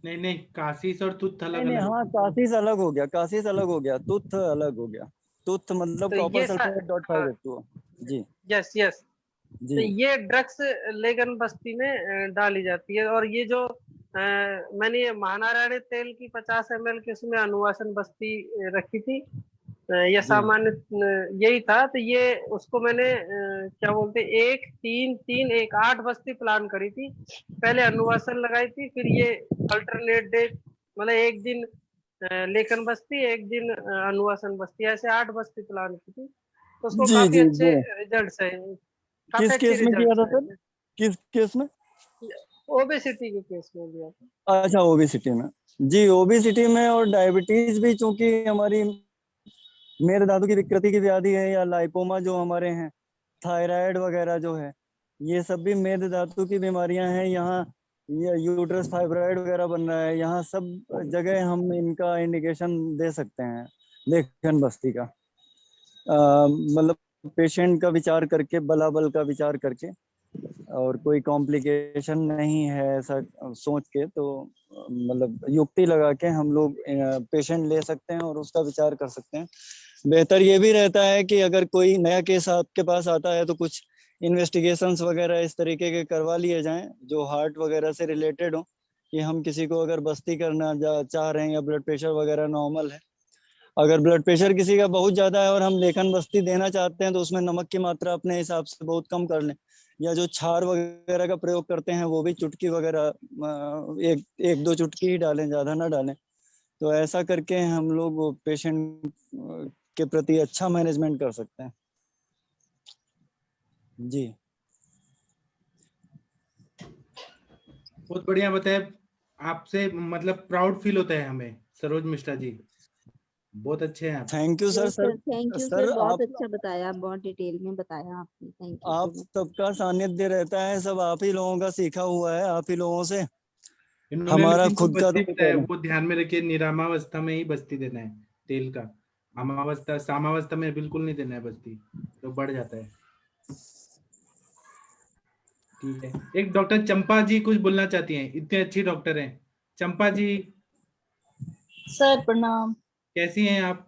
नहीं नहीं, काशीस और तुथ अलग नहीं अलग। हाँ, काशीस अलग हो गया, काशीस अलग हो गया, तुथ अलग हो गया। तुथ मतलब तो कॉपर ये सल्फेट .5H2O। जी यस यस। तो जी ये ड्रग्स लेगन बस्ती में डाली जाती है। और ये जो मैंने ये महानारायण तेल की 50 ml की उसमें अनुवासन बस्ती रखी थी। ये जी सामान्य यही था। तो ये उसको मैंने क्या बोलते 1 3 3 1 8 बस्ती प्लान करी थी। पहले अनुवासन लगाई थी, फिर ये अल्टरनेट डे, मतलब एक दिन लेखन बस्ती, एक दिन अनुवासन बस्ती, ऐसे 8 बस्ती प्लान की थी। तो उसको जी काफी जी अच्छे वो रिजल्ट्स है, काफी किस अच्छे केस में किया रिजल्ट्स था है। सर? किस केस में? ओबेसिटी के केस में लिया था। अच्छा, ओबेसिटी में। जी, ओबेसिटी में और डायबिटीज भी, चूंकि हमारी मेद धातु की विकृति की व्याधि है, या लाइपोमा जो हमारे हैं, थायराइड वगैरह जो है, ये सब भी मेद धातु की बीमारियां हैं। यहाँ ये यूट्रस फाइब्रॉइड वगैरह बन रहा है, यहाँ सब जगह हम इनका इंडिकेशन दे सकते हैं लेखन बस्ती का। मतलब पेशेंट का विचार करके, बलाबल का विचार करके, और कोई कॉम्प्लिकेशन नहीं है ऐसा सोच के, तो मतलब युक्ति लगा के हम लोग पेशेंट ले सकते हैं और उसका विचार कर सकते हैं। बेहतर ये भी रहता है कि अगर कोई नया केस आपके पास आता है तो कुछ इन्वेस्टिगेशंस वगैरह इस तरीके के करवा लिए जाएं जो हार्ट वगैरह से रिलेटेड हो, कि हम किसी को अगर बस्ती करना चाह रहे हैं या ब्लड प्रेशर वगैरह नॉर्मल है। अगर ब्लड प्रेशर किसी का बहुत ज्यादा है और हम लेखन बस्ती देना चाहते हैं तो उसमें नमक की मात्रा अपने हिसाब से बहुत कम कर लें, या जो क्षार वगैरह का प्रयोग करते हैं वो भी चुटकी वगैरह एक दो चुटकी ही डालें, ज्यादा ना डालें। तो ऐसा करके हम लोग पेशेंट के प्रति अच्छा मैनेजमेंट कर सकते हैं। जी बहुत बढ़िया बताया आपसे, मतलब प्राउड फील होता है हमें सरोज मिश्रा जी, बहुत अच्छे हैं आप। Thank you sir. Thank you sir, बहुत अच्छा बताया, बहुत डिटेल में बताया आपने, थैंक यू। आप सबका सानिध्य रहता है, सब आप ही लोगों का सीखा हुआ है, आप ही लोगों से। इन्होंने हमारा लेकिन जो खुद का बस्ती तो बताया वो ध्यान में रखिए, निरामावस्था में ही बस्ती देना है तेल का, अमावस्था सामावस्था में बिल्कुल नहीं देना है बस्ती, तो बढ़ जाता है। ठीक है, एक डॉक्टर चंपा जी कुछ बोलना चाहती हैं, इतने अच्छी डॉक्टर हैं। चंपा जी सर प्रणाम। कैसी हैं आप?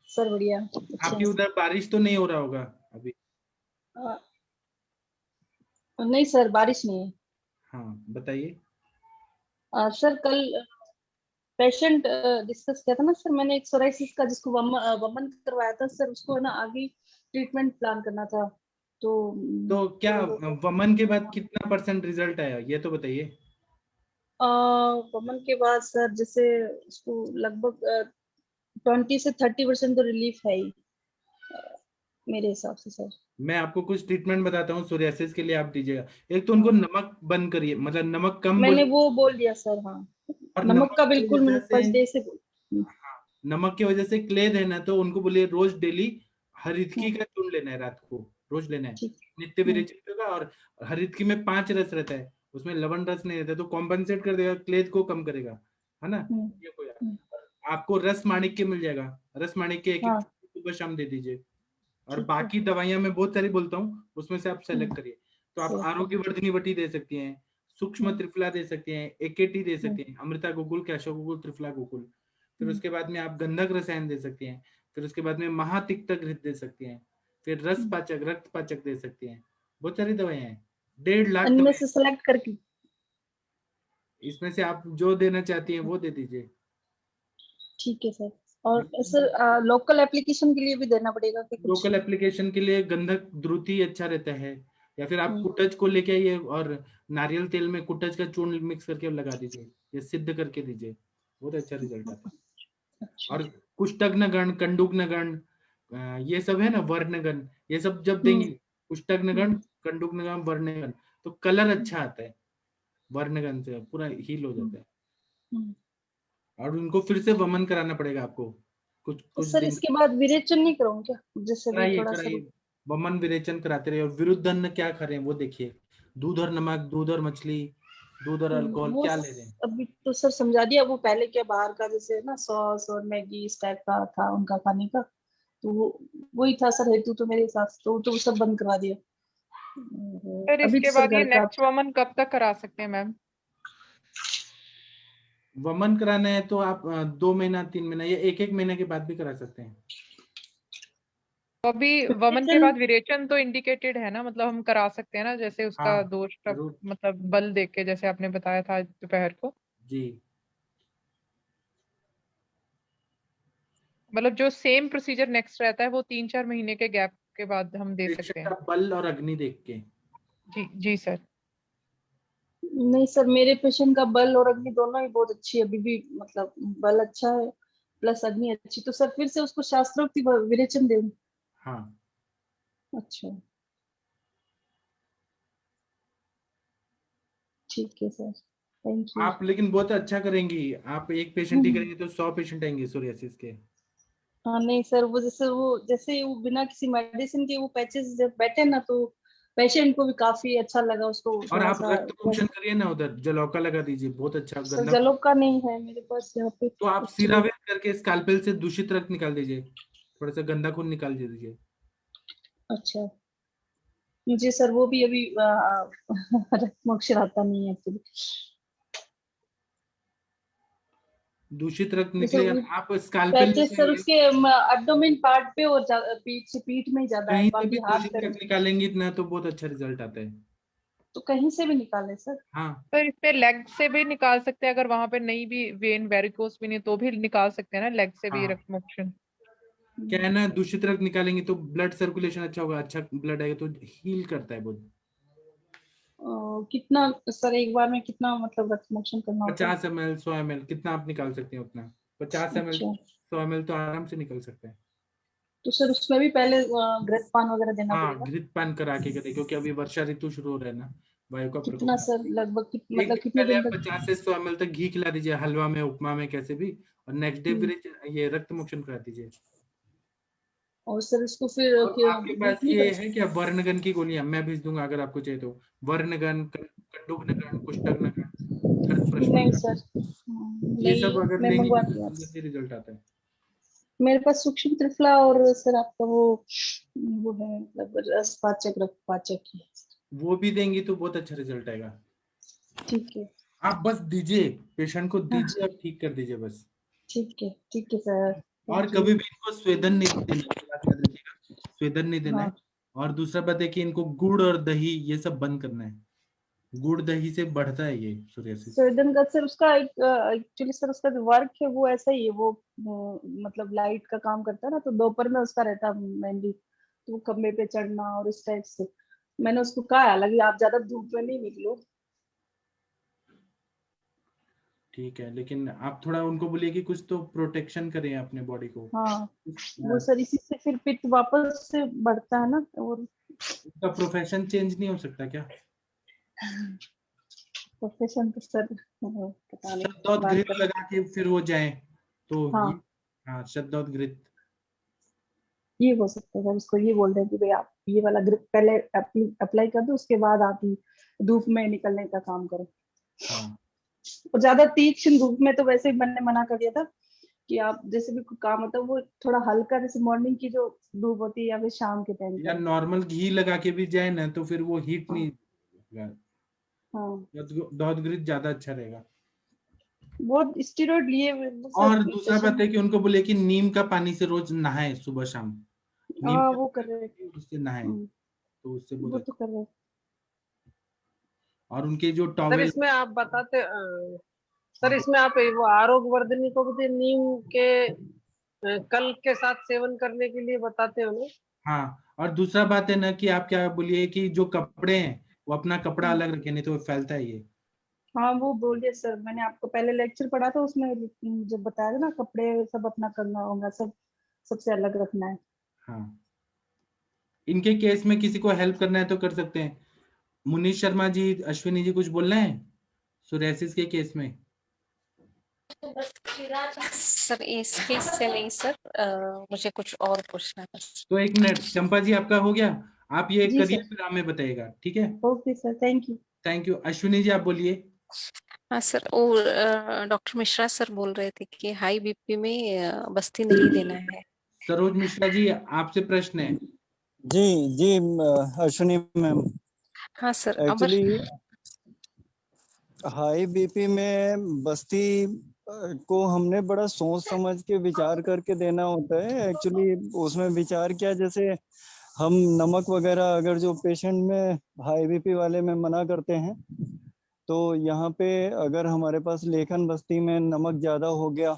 सर बढ़िया। आपकी उधर बारिश तो नहीं हो रहा होगा अभी? नहीं सर, बारिश नहीं है। हाँ बताइए। सर कल पेशेंट डिस्कस किया था ना सर, मैंने एक सोराइसिस का जिसको वमन करवाया था सर, उसको है ना आगे ट्रीटमेंट प्लान करना था। तो क्या वमन के बाद कितना % रिजल्ट आया ये तो बताइए। वमन के बाद सर जैसे उसको लगभग 20 से 30% तो रिलीफ है ही मेरे हिसाब से सर। मैं आपको कुछ ट्रीटमेंट बताता हूँ सोरियासिस के लिए, आप दीजिएगा। एक तो उनको नमक बंद करिए, मतलब नमक कम मैंने वो बोल दिया सर। हाँ, और नमक का की बिल्कुल वजह मैंने फर्स्ट डे से नमक की वजह से क्लेद है ना, तो उनको बोलिए रोज डेली हरितकी का चूर्ण लेना है, रात को रोज लेना है, नित्य विरेचन का। और हरितकी में 5 रस रहता है, उसमें लवण रस नहीं रहता, तो कॉम्पनसेट कर देगा, क्लेद को कम करेगा, है ना। ये कोई आपको रस माणिक्य मिल जाएगा, रस माणिक्य एक सुबह शाम दे दीजिए। और बाकी दवाइयां मैं बहुत सारी बोलता हूँ, उसमें से आप सेलेक्ट करिए। तो आप आरोग्य वर्धिनी वटी दे सकती हैं, सूक्ष्म त्रिफला दे सकती हैं, एकेटी दे सकती हैं, अमृता गुगुल, कैशो गुगुल, त्रिफला गुगुल। फिर उसके बाद में आप गंधक रसायन दे सकती हैं। फिर उसके बाद में महातिक्तक घृत दे सकती हैं। फिर रस पाचक, रक्त पाचक दे सकती हैं। बहुत सारी दवाइयां हैं, 1.5 लाख इनमें से सेलेक्ट करके, इसमें से आप जो देना चाहती हैं वो दे दीजिए। ठीक है सर। और सर लोकल एप्लीकेशन के लिए भी देना पड़ेगा कि कुछ? लोकल एप्लीकेशन के लिए गंधक द्रुति अच्छा रहता है, या फिर आप कुटज को लेके आइए और नारियल तेल में कुटज का चूर्ण मिक्स करके लगा दीजिए, या सिद्ध करके दीजिए, बहुत अच्छा रिजल्ट आता है। और कुष्ठग्न गण, कंडुग्न गण, ये सब है ना, वर्णगण, ये सब जब देंगे, कुष्ठग्न गण, कंडुग्न गण, वर्णगण, तो कलर अच्छा आता है, वर्णगण से पूरा हील हो जाता है। और उनको फिर से वमन कराना पड़ेगा आपको कुछ सर दिन। इसके बाद विरेचन नहीं कराऊं क्या? जैसे भी थोड़ा सा वमन विरेचन कराते रहिए। और विरुद्ध अन्न क्या खा रहे हैं वो देखिए, दूध और नमक, दूध और मछली, दूध और अल्कोहल वो क्या ले रहे हैं? अभी तो सर समझा दिया, वो पहले क्या बाहर का जैसे ना सॉस और मैगी इस टाइप का था उनका खाने का, तो वो वही था सर हेतु तो मेरे हिसाब से, तो वो सब बंद करवा दिया। फिर अभी तो इसके सर बाद ये घर का नेक्स्ट वमन कब तक करा सकते हैं मैम? वमन कराना है तो आप 2 महीना 3 महीना या 1-1 महीने के बाद भी करा सकते हैं। तो अभी वमन के बाद विरेचन तो इंडिकेटेड है ना, मतलब हम करा सकते हैं ना, जैसे उसका हाँ, दोष जरूर मतलब बल देख के, जैसे आपने बताया था दोपहर को। जी। मतलब जो सेम प्रोसीजर नेक्स्ट रहता है वो 3-4 महीने के गैप के बाद हम दे पेशेंट सकते का हैं। बल और अग्नि देख के। जी जी सर। नहीं सर, मेरे पेशेंट का बल और अग्नि दोनों ही बहुत अच्छी है अभी भी, मतलब बल अच्छा है प्लस अग्नि अच्छी, तो सर फिर से उसको शास्त्रोक्त विरेचन दे। हाँ, अच्छा ठीक है सर, थैंक यू। आप लेकिन बहुत अच्छा करेंगी। आप एक पेशेंट ही करेंगे तो 100 पेशेंट आएंगे सोरियासिस के। हाँ नहीं सर, वो जैसे वो बिना किसी मेडिसिन के वो पैचेस जब बैठे ना, तो पेशेंट को भी काफी अच्छा लगा, उसको और थोड़ा आप सा। रक्त मोक्षण करिए ना, उधर जलौका लगा दीजिए, बहुत अच्छा। सर गंदा जलों का नहीं है मेरे पास यहाँ पे तो आप एक्चुअली। सिरावेद करके स्कैल्पेल से दूषित रक्त निकाल दीजिए, थोड़ा सा गंदा खून निकाल दीजिए। अच्छा, मुझे सर वो भी अभी रक्त मोक्षण आता नहीं है एक्चुअली। दूषित रक्त जैसे निकलेगा वो ना, आप स्कैल्पेल पैचेस सर उसके एब्डोमेन पार्ट पे और पीठ में ही ज्यादा है, कहीं से भी बाकी हाथ दूषित पैर रक्त निकालेंगे इतना तो बहुत अच्छा रिजल्ट आता है। तो कहीं से भी निकाले सर। हाँ, पर इस पे लेग से भी निकाल सकते हैं, अगर वहां पे नहीं भी वेन वेरिकोस भी नहीं तो भी निकाल सकते हैं ना लेग से भी हाँ, रक्त मोक्षण। क्या है ना, दूषित रक्त निकालेंगे तो ब्लड सर्कुलेशन अच्छा होगा, अच्छा ब्लड आएगा तो हील करता है बहुत। कितना सर एक बार में कितना मतलब रक्त मोक्षण करना होता है? 50 ml 100 ml कितना आप निकाल सकते हैं उतना। 50 ml अच्छा, 100 ml तो आराम से निकल सकते हैं। तो सर उसमें भी पहले घृतपान वगैरह देना हाँ, पड़ेगा? घृतपान करा के करें, क्योंकि अभी वर्षा ऋतु शुरू हो रहा है ना, वायु का कितना प्रकोप। सर लगभग एक मतलब दिन कितने पहले दिन आप तक? 50 से 100 ml तक घी खिला दीजिए, हलवा में, उपमा में, कैसे भी। और नेक्स्ट डे हम्म, फिर ये रक्त मोक्षण करा दीजिए। और सर इसको फिर और आपके पास वीकली ये कर? है क्या, वर्णगन की गोलियां मैं भेज दूंगा अगर आपको चाहिए तो। वर्णगन, कंडुकनगन, कुष्ठनगन, खर्च नहीं प्रश्न, सर, ये नहीं सब अगर मैं लेंगे तो मंगवाती हूँ जल्दी आपसे। जल्दी रिजल्ट आता है। मेरे पास सूक्ष्म त्रिफला और सर आपका वो है मतलब रसपाचक रक्तपाचक की। वो भी देंगी तो बहुत अच्छा रिजल्ट आएगा। ठीक है। आप बस दीजिए, पेशेंट को हाँ दीजिए और ठीक कर दीजिए बस। ठीक है सर, और थैंक यू। कभी भी इनको स्वेदन नहीं देना, ये बात याद रखिएगा, स्वेदन नहीं देना है। हाँ और दूसरा बात है कि इनको गुड़ और दही ये सब बंद करना है। गुड़ दही से बढ़ता है ये सोरियासिस। स्वेदन का सर उसका एक्चुअली सर उसका जो वर्क है वो ऐसा ही है, मतलब लाइट का काम करता है ना, तो दोपहर में उसका रहता है मेनली, तो वो खंबे पे चढ़ना और इस टाइप से। मैंने उसको कहा है, हालांकि आप ज्यादा धूप में नहीं निकलो। ठीक है, लेकिन आप थोड़ा उनको बोलिए कि कुछ तो प्रोटेक्शन करें अपने बॉडी को। हाँ वो सर इसी से फिर पित्त वापस से बढ़ता है ना, और उसका प्रोफेशन चेंज नहीं हो सकता क्या? प्रोफेशन तो सर पता नहीं, शब्दोत बात घृत कर। लगा के फिर वो जाए तो ये। हाँ हाँ, शब्दोत घृत। ये हो सकता है सर, उसको ये बोल रहे हैं कि भाई आप ये वाला ग्रिप पहले अप्लाई कर दो, उसके बाद आप ही धूप में निकलने का काम करो। हाँ, और ज्यादा तीक्ष्ण धूप में तो वैसे ही मैंने मना कर दिया था कि आप जैसे भी कोई काम होता है वो थोड़ा हल्का, जैसे मॉर्निंग की जो धूप होती है या फिर शाम के टाइम या करें। नॉर्मल घी लगा के भी जाए ना तो फिर वो हीट हाँ नहीं होगा। हाँ, दोध घृत ज्यादा अच्छा रहेगा। बहुत स्टीरॉइड लिए हुए हैं सर और दूसरा बात पेशेंट। है कि उनको बोले कि नीम का पानी से रोज नहाए, सुबह शाम। नीम हाँ का वो कर पानी रहे हैं। पिए, उससे नहाए तो उससे बहुत वो अच्छा। तो कर रहे हैं। और उनके जो सर टॉवेल। इसमें आप बताते सर इसमें आप वो आरोग्य वर्धनी को भी नीम के कल के साथ सेवन करने के लिए बताते हो ना? हाँ, और दूसरा बात है ना कि आप क्या बोलिए कि जो कपड़े हैं वो अपना कपड़ा हम्म, अलग रखे, नहीं तो वो फैलता है ये। हाँ वो बोलिए सर, मैंने आपको पहले लेक्चर पढ़ा था उसमें जब बताया था ना, कपड़े सब अपना करना होगा, सब सबसे अलग रखना है। हाँ, इनके केस में किसी को हेल्प करना है तो कर सकते हैं। मुनीश शर्मा जी, अश्विनी जी, कुछ बोलना है सोरियासिस के केस में? सर इस केस से नहीं सर, मुझे कुछ और पूछना है। तो 1 मिनट, चंपा जी आपका हो गया, आप ये जी करिए सर, फिर हमें बताइएगा, ठीक है? Okay sir, thank you. Thank you. Ashwini ji आप बोलिए। हाँ सर, वो डॉक्टर मिश्रा सर बोल रहे थे कि हाई बीपी में बस्ती नहीं देना है। सरोज मिश्रा जी, आपसे प्रश्न है। जी जी अश्विनी मैम, हाँ सर, अमर एक्चुअली हाई बीपी में बस्ती को हमने बड़ा सोच समझ के विचार करके देना होता है। एक्चुअली उसमें विचार क्या, जैसे हम नमक वगैरह अगर जो पेशेंट में हाई बीपी वाले में मना करते हैं, तो यहाँ पे अगर हमारे पास लेखन बस्ती में नमक ज्यादा हो गया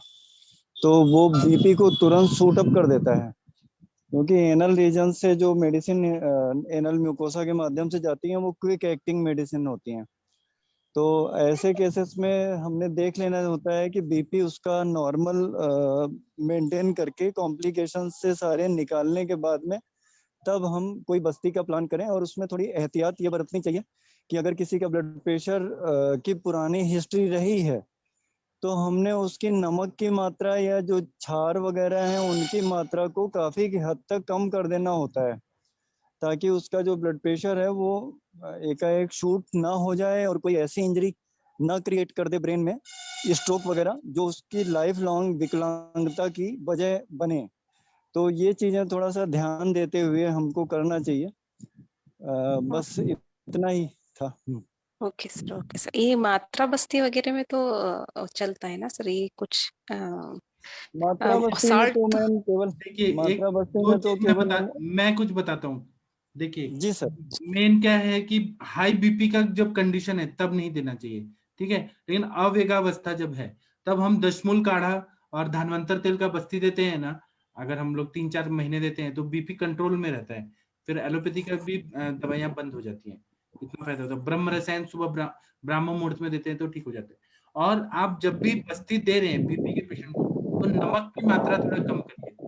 तो वो बीपी को तुरंत सूट अप कर देता है, क्योंकि एनल रीजन से जो मेडिसिन एनल म्यूकोसा के माध्यम से जाती हैं वो क्विक एक्टिंग मेडिसिन होती हैं। तो ऐसे केसेस में हमने देख लेना होता है कि बीपी उसका नॉर्मल मेंटेन करके कॉम्प्लिकेशन से सारे निकालने के बाद में तब हम कोई बस्ती का प्लान करें। और उसमें थोड़ी एहतियात ये बरतनी चाहिए कि अगर किसी का ब्लड प्रेशर की पुरानी हिस्ट्री रही है तो हमने उसकी नमक की मात्रा या जो क्षार वगैरह है उनकी मात्रा को काफी हद तक कम कर देना होता है, ताकि उसका जो ब्लड प्रेशर है वो एकाएक शूट ना हो जाए और कोई ऐसी इंजरी ना क्रिएट कर दे ब्रेन में, स्ट्रोक वगैरह, जो उसकी लाइफ लॉन्ग विकलांगता की वजह बने। तो ये चीजें थोड़ा सा ध्यान देते हुए हमको करना चाहिए। बस इतना ही था। Okay sir, okay sir. ये मात्रा बस्ती वगैरह में तो चलता है ना सर, ये कुछ मात्रा बस्ती में साल्ट तो मैम केवल देखिए, मात्रा बस्ती में तो केवल मैं कुछ बताता हूँ। देखिए जी सर, मेन क्या है कि हाई बीपी का जब कंडीशन है तब नहीं देना चाहिए, ठीक है। लेकिन अवेगावस्था जब है तब हम दशमूल काढ़ा और धन्वंतर तेल का बस्ती देते हैं ना, अगर हम लोग 3-4 महीने देते हैं तो बीपी कंट्रोल में रहता है। फिर एलोपैथी का भी दवाइयां बंद हो जाती हैं, इतना फायदा होता है। ब्रह्म रसायन सुबह ब्राह्मण मुहूर्त में देते हैं तो ठीक हो जाता है। और आप जब भी बस्ती दे रहे हैं बीपी के पेशेंट को तो नमक की मात्रा थोड़ा कम करिए।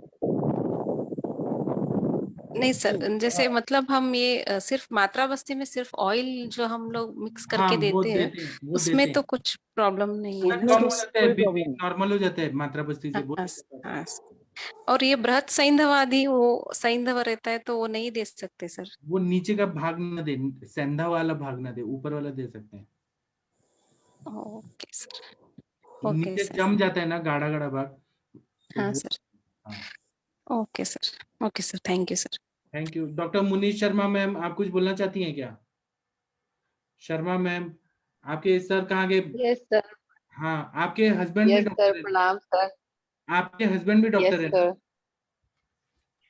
नहीं सर, जैसे मतलब हम ये सिर्फ मात्रा बस्ती में सिर्फ ऑयल जो हम लोग मिक्स हाँ करके वो देते हैं देते हैं, वो उसमें देते तो हैं, कुछ प्रॉब्लम नहीं है। कम हो जाता है, कोई बीपी प्रॉब्लम नॉर्मल हो जाता है मात्रा बस्ती से। हाँ, हाँ। और ये बृहत सैंधव आदि वो सैंधव रहता है तो वो नहीं दे सकते सर। वो नीचे का भाग न दे, संधा वाला भाग न दे, ऊपर वाला दे सकते हैं। ओके सर, जो ओके नीचे सर। जम जाता है ना गाढ़ा गाढ़ा भाग, तो हाँ वो। सर, हाँ, okay sir, okay sir, thank you sir. Thank you. Doctor Munish Sharma ma'am, आप कुछ बोलना चाहती हैं क्या? शर्मा मैम, आपके सर कहाँ गए? Yes sir. हाँ, आपके हस्बैंड भी यस डॉक्टर सर, है? प्रणाम सर। आपके हस्बैंड भी डॉक्टर यस है? Sir,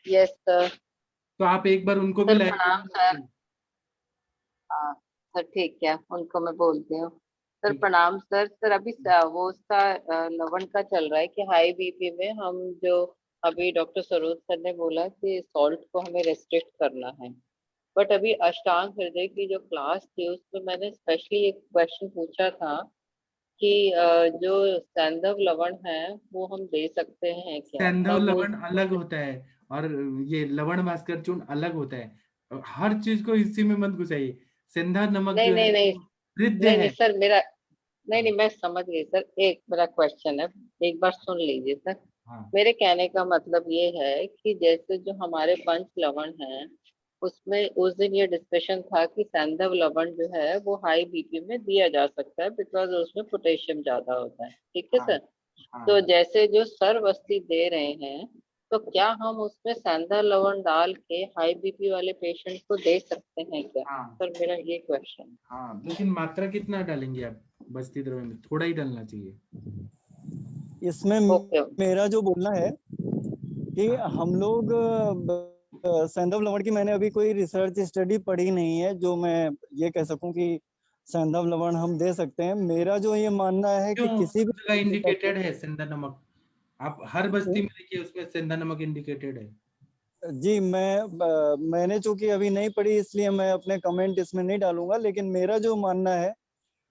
yes sir. तो आप एक बार उनको भी सर लाइव प्रणाम सर। हाँ सर, ठीक है, उनको मैं बोलती हूँ। सर प्रणाम सर। सर अभी वो उसका लवण का चल रहा है कि हाई बीपी में हम जो अभी डॉक्टर सरोज सर ने बोला कि सॉल्ट को हमें रेस्ट्रिक्ट करना है। बट अभी अष्टांग हृदय की जो क्लास थी उसमें मैंने स्पेशली एक क्वेश्चन पूछा था कि जो सैंधव लवण है वो हम दे सकते हैं क्या? सैंधव तब लवण अलग होता है और ये लवण भास्कर चूर्ण अलग होता है। हर चीज को इसी में मत घुसाइए। सेंधा नमक नहीं जो नहीं है नहीं वृद्ध नहीं है। नहीं सर, मेरा नहीं मैं समझ गई सर। एक मेरा क्वेश्चन है, एक बार सुन लीजिए सर। हाँ। मेरे कहने का मतलब ये है कि जैसे जो हमारे पंच लवण है उसमें उस दिन ये डिस्कशन था कि सैंधव लवण जो है वो हाई बीपी में दिया जा सकता है बिकॉज उसमें पोटेशियम ज्यादा होता है, ठीक है सर। तो जैसे जो सर बस्ती दे रहे हैं तो क्या हम उसमें सैंधव लवण डाल के हाई बीपी वाले पेशेंट को दे सकते हैं क्या? सर मेरा ये क्वेश्चन। हाँ, लेकिन मात्रा कितना डालेंगे आप बस्ती द्रव्य में? थोड़ा ही डालना चाहिए। इसमें मेरा जो बोलना है कि हम लोग सैंधव लवण की मैंने अभी कोई रिसर्च स्टडी पढ़ी नहीं है जो मैं ये कह सकूं कि सैंधव लवण हम दे सकते हैं। मेरा जो ये मानना है कि किसी भी जगह इंडिकेटेड है सेंधा नमक, आप हर बस्ती में देखिए उसमें सेंधा नमक इंडिकेटेड है। जी मैंने चूंकि अभी नहीं पढ़ी इसलिए मैं अपने कमेंट इसमें नहीं डालूंगा, लेकिन मेरा जो मानना है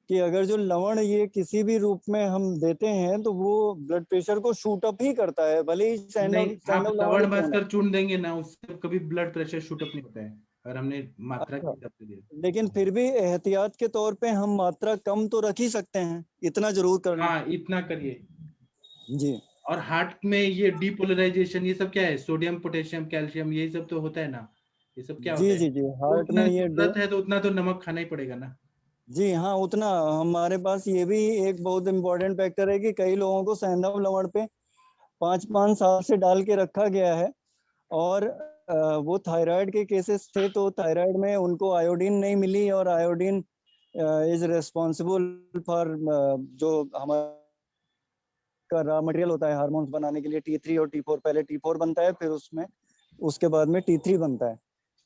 कि अगर जो लवण ये किसी भी रूप में हम देते हैं तो वो ब्लड प्रेशर को शूट अप ही करता है, भले ही आप लवण भास्कर चूर्ण देंगे ना उससे कभी ब्लड प्रेशर शूट अप नहीं होता है अगर हमने मात्रा के हिसाब से दिया। लेकिन फिर भी एहतियात के तौर पे हम मात्रा कम तो रख ही सकते हैं, इतना जरूर करना। हाँ, इतना करिए जी। और हार्ट में ये डीपोलराइजेशन ये सब क्या है? सोडियम पोटेशियम कैल्शियम यही सब तो होता है ना, ये सब क्या होता है? जी हार्ट में ये जरूरत है तो उतना तो नमक खाना ही पड़ेगा ना। जी हाँ, उतना हमारे पास ये भी एक बहुत इम्पोर्टेंट फैक्टर है कि कई लोगों को सैंधव लवण पे 5-5 साल से डाल के रखा गया है और वो थायराइड के केसेस थे, तो थायराइड में उनको आयोडीन नहीं मिली और आयोडीन इज रिस्पॉन्सिबल फॉर जो हमारा रॉ मटेरियल होता है हार्मोन्स बनाने के लिए, T3 और T4। पहले T4 बनता है, फिर उसके बाद में T3 बनता है।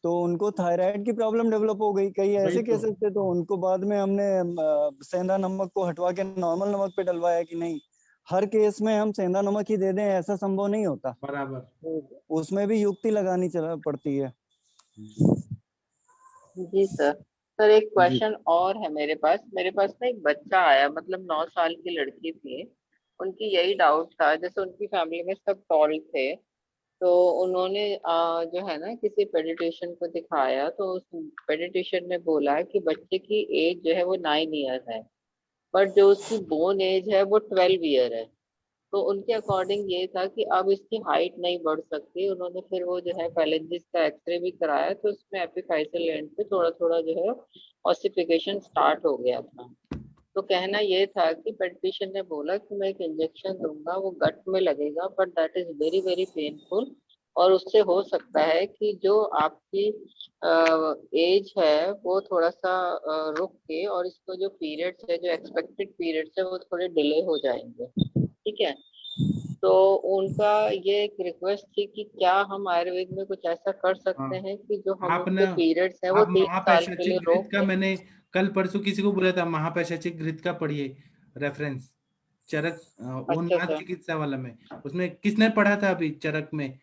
तो उनको थायराइड की प्रॉब्लम डेवलप हो गई, कई ऐसे केसेस थे, तो उनको बाद में हमने सेंधा नमक को हटवा के नॉर्मल नमक पे डलवाया कि नहीं, हर केस में हम सेंधा नमक ही दे दें ऐसा संभव नहीं होता, बराबर। तो उसमें भी युक्ति लगानी पड़ती है। जी सर एक क्वेश्चन और है मेरे पास ना एक बच्चा आया, मतलब 9 साल की लड़की थी। उनकी यही डाउट था, जैसे उनकी फैमिली में सब टॉल थे, तो उन्होंने जो है ना किसी पेडिट्रिशियन को दिखाया, तो उस पेडिट्रिशियन ने बोला कि बच्चे की एज जो है वो 9 ईयर है, बट जो उसकी बोन एज है वो 12 ईयर है। तो उनके अकॉर्डिंग ये था कि अब इसकी हाइट नहीं बढ़ सकती। उन्होंने फिर वो जो है पैलेंजिस का एक्सरे भी कराया, तो उसमें एपिफाइसल एंड पे थोड़ा थोड़ा जो है ऑसिफिकेशन स्टार्ट हो गया था। तो कहना ये था कि पेडिट्रिशियन ने बोला कि मैं एक इंजेक्शन दूंगा, वो गट में लगेगा, but that is very very painful, और उससे हो सकता है कि जो आपकी एज है वो थोड़ा सा रुक के, और इसको जो पीरियड्स है, जो एक्सपेक्टेड पीरियड्स है, वो थोड़े डिले हो जाएंगे। ठीक है, तो उनका ये एक रिक्वेस्ट थी कि क्या हम आयुर्वेद में कुछ ऐसा कर सकते हैं कि जो हम आप उनके ना पीरियड्स हैं वो आप 3 साल के लिए महापैशाचिक घृत रोक का, दें। मैंने कल परसों किसी को बोला था, महापैशाचिक घृत का पढ़िए रेफरेंस, चरक अच्छा उन्माद सर, चिकित्सा वाला में। उसमें किसने पढ़ा था अभी चरक में?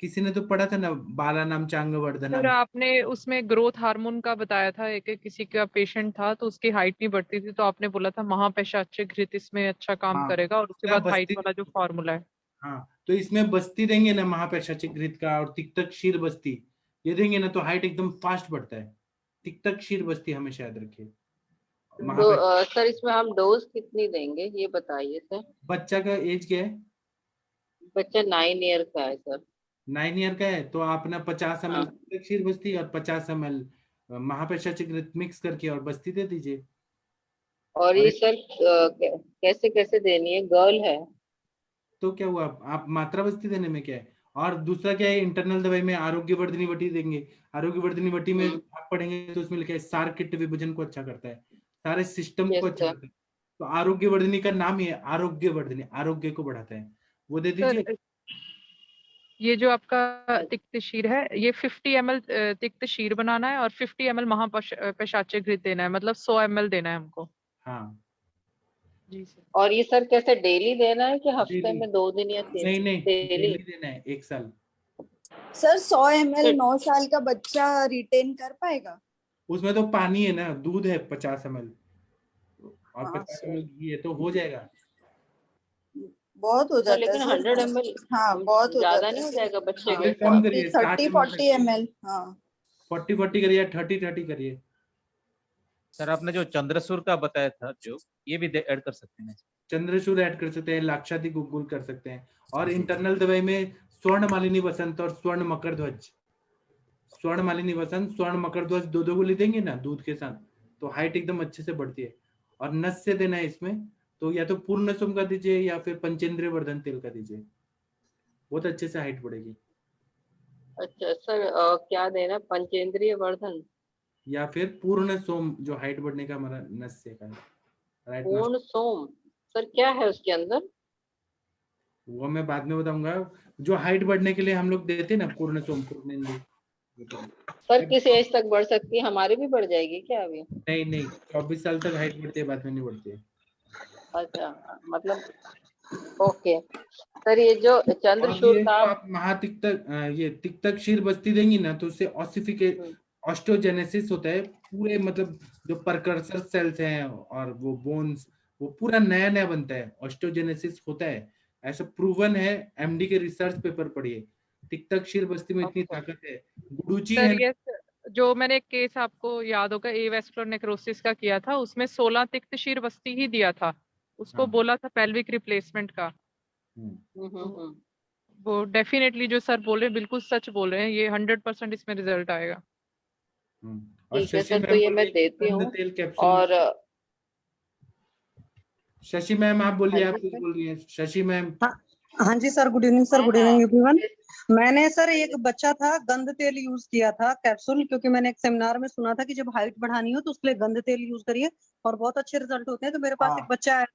किसी ने तो पढ़ा था ना, बाला नाम चांग सर वर्धनम। आपने उसमें ग्रोथ हार्मोन का बताया था, एक किसी का पेशेंट था तो उसकी हाइट नहीं बढ़ती थी, तो आपने बोला था महापैशाच्य घृत इसमें अच्छा काम हाँ, करेगा, और उसके क्या बाद हाइट बस्ती, वाला जो फॉर्मूला है। हाँ तो इसमें बस्ती देंगे ना महापैशाचिक घृत का, और तिक्तक शीर बस्ती ये देंगे ना, तो हाइट एकदम फास्ट बढ़ता है। तिक्तक शीर बस्ती हमेशा याद रखिए। तो महापैशाचिक, सर इसमें हम डोज कितनी देंगे ये बताइए सर। बच्चा का एज क्या है? बच्चा 9 ईयर का है सर। 9 ईयर का है, तो आप ना 50 ml हाँ, क्षीर बस्ती और 50 ml महापैशाचिक घृत मिक्स करके और बस्ती दे दीजिए। और और ये सर कैसे कैसे देनी है, गर्ल है? तो क्या हुआ, आप मात्रा बस्ती देने में क्या है। और दूसरा क्या है, इंटरनल दवाई में आरोग्य वर्धनी वटी देंगे। आरोग्य वर्धनी वटी में आप पढ़ेंगे तो उसमें लिखा है सार किट विभाजन को अच्छा करता है, सारे सिस्टम को यस अच्छा सर। करता है। तो आरोग्य वर्धनी का नाम ही है आरोग्य वर्धनी, आरोग्य को बढ़ाता है, वो दे दीजिए। सर ये जो आपका तिक्त शीर है, ये 50 ml तिक्त शीर बनाना है और 50 ml महापैशाच्य घृत देना है, मतलब 100 ml देना है हमको। हाँ जी सर। और ये सर कैसे, डेली देना है कि हफ्ते डेली, में 2 दिन या 3? नहीं नहीं डेली। डेली देना है 1 साल। सर 100 ml 9 साल का बच्चा रिटेन कर पाएगा? उसमें तो पानी है ना, दूध है 50 ml और हाँ 50 ml सर, घी है, तो हो जाएगा। बहुत हो सर जाता है लेकिन सर। 100 ml हाँ बहुत हो ज्यादा जाता नहीं है हो सर। जाएगा बच्चे हाँ के फिर कम ऊपर? करिए, 30 60 ml 40 ml। हाँ 40 करिए, 30 करिए। सर आपने जो चंद्रसूर का बताया था, जो ये भी ऐड कर सकते हैं? चंद्रशूल ऐड कर सकते हैं, लाक्षादी गुग्गुल कर सकते हैं। और इंटरनल दवाई में स्वर्ण मालिनी वसंत और स्वर्ण मकर ध्वज, स्वर्ण मालिनी वसंत स्वर्ण मकर ध्वज 2-2 गोली देंगे ना दूध के साथ, तो हाइट एकदम अच्छे से बढ़ती है। और नस से देना है इसमें, तो या तो पूर्ण सोम का दीजिए या फिर पंचेंद्रिय वर्धन तेल का दीजिए, बहुत अच्छे से हाइट बढ़ेगी। अच्छा सर, क्या देना, पंचेंद्रिय वर्धन या फिर पूर्ण सोम, जो हाइट बढ़ने का हमारा नस से का है, राइट नस, पूर्ण सोम? सर क्या है उसके अंदर? वो मैं बाद में बताऊंगा। जो हाइट बढ़ने के लिए हम लोग देते हैं ना पूर्ण सोम, पूर्णेंदु। सर किस एज तक बढ़ सकती है, हमारी भी बढ़ जाएगी क्या अभी? नहीं नहीं, 24 साल तक हाइट बढ़ती है, बाद में नहीं बढ़ती है। अच्छा, मतलब ओके सर, ये जो और चंद्रशूल ये का जो आप महातिक्तक ये तिक्तक क्षीर बस्ती देंगी ना, तो उससे ऑस्टियोजेनेसिस होता है पूरे, मतलब जो परकर्सर सेल्स हैं और वो बोन्स, वो पूरा नया नया बनता है, ऑस्टियोजेनेसिस होता है, ऐसा प्रूवन है। एमडी के रिसर्च पेपर पढ़िए, तिक्तक क्षीर बस्ती में इतनी ताकत है। गुडुची है सर ना, ये जो मैंने एक केस आपको याद होगा एवेस्कुलर नेक्रोसिस का किया था, उसमें 16 तिक्त शीर बस्ती ही दिया था, उसको हाँ। बोला था पेल्विक रिप्लेसमेंट का। तो वो डेफिनेटली जो सर बोल रहे हैं बिल्कुल सच बोल रहे हैं, ये 100% इसमें रिजल्ट आएगा। और ठीक है शशि सर, तो मैम ये बोल मैं रही है देती गंध हूँ। तेल कैप्सूल। और शशि मैम आप हाँ बोलिए, आप जी कुछ सर। बोल रही हैं शशि मैम। हाँ हाँ जी सर, गुड इवनिंग सर, हाँ गुड हाँ इवनिंग एवरीवन। मुझे मैंने सर एक बच्चा था गंध तेल यूज किया था कैप्सूल, क्योंकि मैंने एक सेमिनार में सुना था कि जब हाइट बढ़ानी हो तो उसके लिए गंध तेल यूज करिए और बहुत अच्छे रिजल्ट होते हैं। तो मेरे पास एक बच्चा है,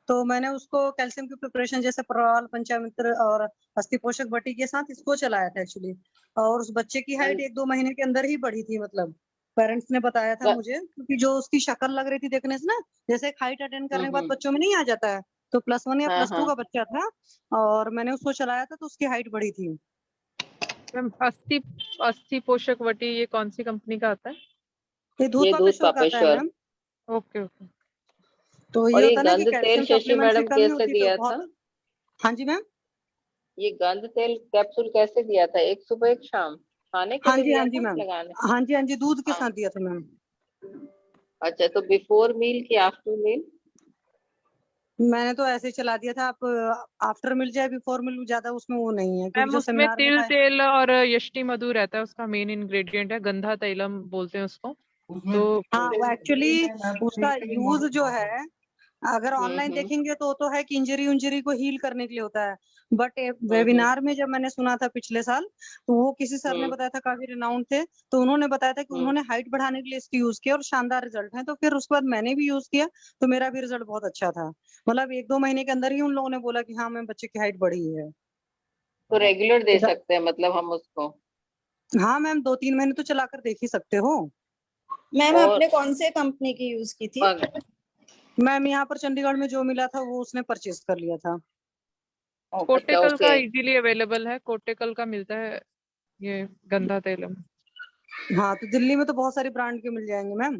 तो मैंने उसको कैल्शियम की प्रिपरेशन जैसे प्रॉल, पंचामित्र और अस्थि पोषक बटी के साथ इसको चलाया था एक्चुअली। और उस बच्चे की हाइट 1-2 महीने के अंदर ही बढ़ी थी, मतलब पेरेंट्स ने बताया था मुझे, क्योंकि जो उसकी शक्ल लग रही थी देखने से ना, जैसे एक हाइट अटेंड करने के बाद बच्चों में नहीं आ जाता है, तो +1 या हाँ +2 का बच्चा था और मैंने उसको चलाया था तो उसकी हाइट बढ़ी थी। मैम अस्थि अस्थि पोषक वटी ये कौन सी कंपनी का आता है? ये दूध ये दूध पापेश्वर का आता है पापेश्वर। मैम। Okay okay. तो ये और ये होता है ना कि गंध तेल कैल्शियम शशि सप्लीमेंट्स की मैडम कमी कैसे होती है तो दिया था? बहुत। हाँ जी मैम। ये गंध तेल कैप्सूल कैसे दिया था? एक सुबह एक शाम खाने के हाँ लिए जी, दिया हाँ जी था, मैम। लगाने? हाँ जी, हाँ जी, दूध के हाँ। साथ दिया था मैम। अच्छा, तो बिफोर मील की आफ्टर मील? मैंने तो ऐसे ही चला दिया था। आप आफ्टर मिल जाए बिफोर मिल, ज्यादा उसमें वो नहीं है, क्योंकि मैम जो उसमें सेमिनार में तिल था तेल और यष्टि मधु रहता है, उसका मेन इंग्रेडिएंट है, गंधा तैलम बोलते हैं उसको। उसमें तो हाँ, वो एक्चुअली उसका तेल यूज जो है, अगर ऑनलाइन हम्म। देखेंगे तो है कि इंजरी उंजरी को हील करने के लिए होता है। But hmm. वेबिनार में जब मैंने सुना था पिछले साल, तो वो किसी सर ने हम्म। बताया था, काफी रिनाउंड थे, तो उन्होंने बताया था कि हम्म। उन्होंने हाइट बढ़ाने के लिए इसको यूज किया और शानदार रिजल्ट है। तो फिर उसके बाद मैंने भी यूज किया, तो मेरा भी रिजल्ट बहुत अच्छा था। मतलब 1-2 महीने के अंदर ही उन लोगों ने बोला कि हाँ मैम बच्चे की हाइट बढ़ी है। तो रेगुलर दे तो सकते हैं मतलब हम उसको? हाँ मैम, 2-3 महीने तो चलाकर देख ही सकते हो। मैम और आपने कौन से कंपनी की यूज की थी? मैम यहाँ पर चंडीगढ़ में जो मिला था वो उसने परचेज कर लिया था। अच्छा कोटेकल का ओके। इजीली अवेलेबल है, कोटेकल का मिलता है ये गंधा तैलम। हाँ, तो दिल्ली में तो बहुत सारी ब्रांड के मिल जाएंगे मैम।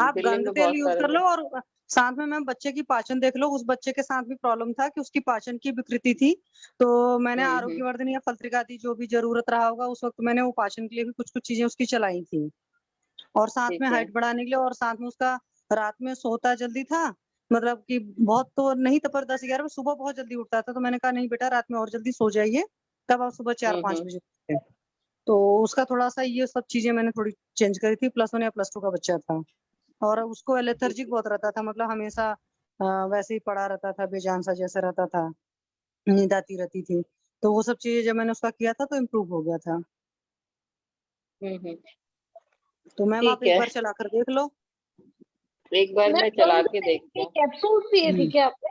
आप दिल्ली गंध में तेल बहुत यूज सारे कर लो और साथ में मैम बच्चे की पाचन देख लो। उस बच्चे के साथ भी प्रॉब्लम था कि उसकी पाचन की विकृति थी, तो मैंने हम्म। आरोग्यवर्धन या फलत्रिका आदि जो भी जरूरत रहा होगा उस वक्त मैंने वो पाचन के लिए भी कुछ कुछ चीजें उसकी चलाई थी। और साथ में ठीक है। हाइट बढ़ाने के लिए, और साथ में उसका रात में सोता जल्दी था, मतलब कि बहुत तो नहीं था पर 10-11 बजे, सुबह बहुत जल्दी उठता था। तो मैंने कहा नहीं बेटा, रात में और जल्दी सो जाइए, तब आप सुबह 4-5 हम्म। बजे उठते हैं। तो उसका थोड़ा सा ये सब चीजें मैंने थोड़ी चेंज करी थी। +1 या +2 का बच्चा था और उसको लेथर्जिक बहुत रहता था, मतलब हमेशा वैसे ही पड़ा रहता था, बेजान सा जैसा रहता था, नींद आती रहती थी। तो वो सब चीजें जब मैंने उसका किया था तो इम्प्रूव हो गया था। हम्म। तो मैम आप ठीक एक है, बार चलाकर देख लो। एक बार मैं चला के देखती हूँ। कैप्सूल दिए थे क्या आपने?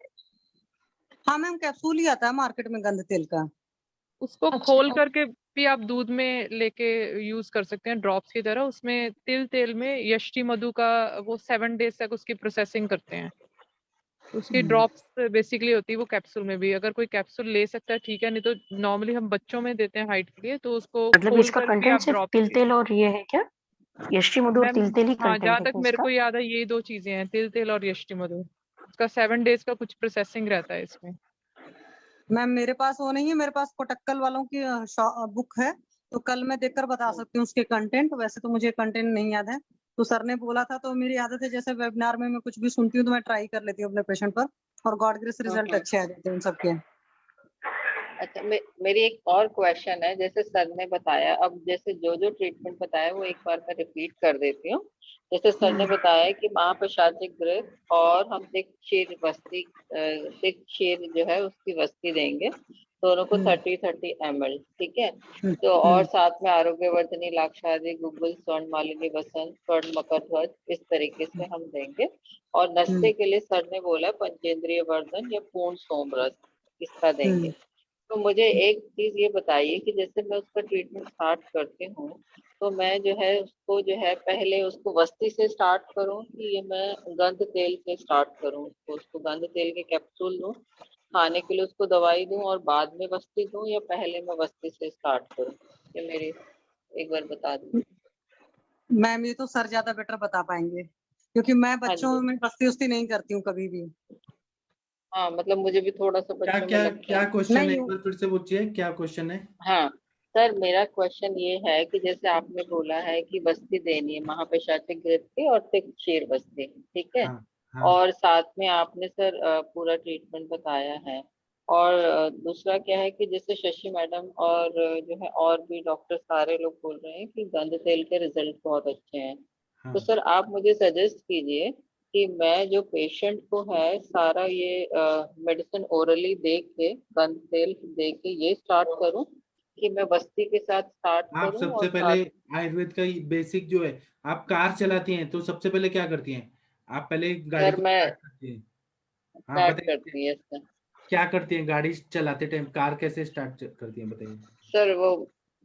हाँ मैम, कैप्सूल ही आता है मार्केट में गंध तेल का। उसको खोल अच्छा। करके भी आप दूध में लेके यूज कर सकते हैं ड्रॉप्स की तरह। उसमें तिल तेल में यष्टि मधु का वो 7 डेज तक उसकी प्रोसेसिंग करते हैं। उसकी ड्रॉप्स बेसिकली होती है वो कैप्सूल में भी। अगर कोई कैप्सूल ले सकता है ठीक है, नहीं तो नॉर्मली हम बच्चों में देते हैं हाइट के लिए, तो उसको मतलब खोल इसका कर भी कंटेंट आप सिर्फ ड्रॉप तिल तेल और ये है क्या? यष्टि मधु और मैम तिल तेल ही हाँ, कंटेंट जहाँ है तक क्या मेरे इसका? को याद है यही 2 चीजें हैं, तिल तेल और यष्टि मधु। उसका 7 डेज का कुछ प्रोसेसिंग रहता है इसमें। मैम मेरे पास वो नहीं है, मेरे पास कोटक्कल वालों की बुक है, तो कल मैं देखकर बता सकती हूँ उसके कंटेंट। वैसे तो मुझे कंटेंट नहीं याद है, तो सर ने बोला था तो मेरी आदत है, जैसे वेबिनार में मैं कुछ भी सुनती हूँ तो मैं ट्राई कर लेती हूँ अपने पेशेंट पर, और गॉड ग्रेस रिजल्ट अच्छे आ जाते हैं उन सबके। अच्छा, मेरी एक और क्वेश्चन है। जैसे सर ने बताया, अब जैसे जो जो ट्रीटमेंट बताया वो एक बार मैं रिपीट कर देती हूँ। जैसे सर ने बताया कि महाप्रशाचिक ग्रह और हम तिक्क्षीर वस्ती, तिक्क्षीर जो है उसकी वस्ती देंगे, दोनों को 30-30 ml, ठीक है। तो और साथ में आरोग्यवर्धनी, लाक्षादि, गुग्गुल, स्वर्ण मालिनी, वसंत, स्वर्ण मकर ध्वज, इस तरीके से हम देंगे। और नस्ते के लिए सर ने बोला पंचेंद्रिय वर्धन या पूर्ण सोमरस, इसका देंगे। तो मुझे एक चीज ये बताइए कि जैसे मैं उसका ट्रीटमेंट स्टार्ट करती हूँ, तो मैं जो है उसको जो है पहले उसको वस्ती से स्टार्ट करूँ कि ये मैं गंध तेल से स्टार्ट करूँ? उसको गंध तेल के कैप्सूल दूँ खाने के लिए, उसको दवाई दूँ और बाद में वस्ती दूँ, या पहले मैं वस्ती से स्टार्ट करूँ? ये मेरी एक बार बता दीजिए। मैम ये तो सर ज्यादा बेटर बता पाएंगे, क्योंकि मैं हाँ बच्चों जी। में बस्ती उस्ती नहीं करती हूँ कभी भी। हाँ मतलब मुझे भी थोड़ा सा क्या बच्चों में क्या लगता क्या है। क्वेश्चन है, एक बार फिर से पूछिए, क्या क्वेश्चन है? हाँ सर, मेरा क्वेश्चन ये है कि जैसे आपने बोला है कि बस्ती देनी है महापेशाचिक ग्रह की और तिक्क्षीर बस्ती, ठीक है। हाँ हाँ और साथ में आपने सर पूरा ट्रीटमेंट बताया है। और दूसरा क्या है कि जैसे शशि मैडम और जो है और भी डॉक्टर सारे लोग बोल रहे हैं कि गंध तेल के रिजल्ट बहुत अच्छे हैं। हाँ। तो सर आप मुझे सजेस्ट कीजिए कि मैं जो पेशेंट को है सारा ये मेडिसिन ओरली दे के गंध तेल दे के ये स्टार्ट करूं कि मैं बस्ती के साथ स्टार्ट आप करूं सबसे और पहले साथ आयुर्वेद का बेसिक जो है, आप कार चलाती हैं तो सबसे पहले क्या करती हैं? आप पहले गाड़ी सर को मैं स्टार्ट करती हैं। हाँ स्टार्ट बताइए, करती है सर। क्या करती हैं गाड़ी चलाते टाइम? कार कैसे स्टार्ट करती हैं बताइए। सर वो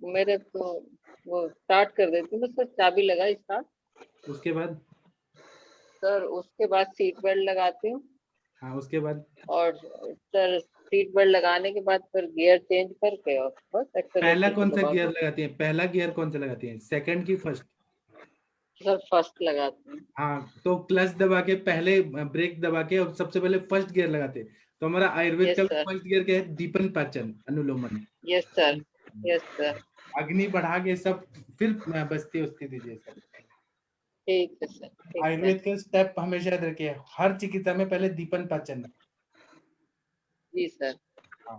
मेरे को वो स्टार्ट कर देती हूँ सर, चाबी लगा स्टार्ट। उसके बाद? सर उसके बाद सीट बेल्ट लगाती हूँ हाँ उसके बाद? और सर सीट बेल्ट लगाने के बाद फिर गियर चेंज करके और बस पहला एक्सेलरेटर को कौन सा दबा गियर दो। लगाती हैं? पहला गियर कौन सा लगाती हैं, सेकंड की फर्स्ट? सर फर्स्ट लगाती हूँ। हाँ तो क्लच दबा के पहले ब्रेक दबा के और सबसे पहले फर्स्ट गियर लगाते हैं। तो हमारा आयुर्वेद यस का सर, फर्स्ट गियर क्या है? दीपन पाचन अनुलोमन। Yes sir, yes sir. अग्नि बढ़ा के सब, फिर बस्ती उस्ती दीजिए सब। ठीक है सर, ठीक है। आयुर्वेद के स्टेप हमेशा याद रखिए, हर चिकित्सा में पहले दीपन पाचन। जी सर। हाँ।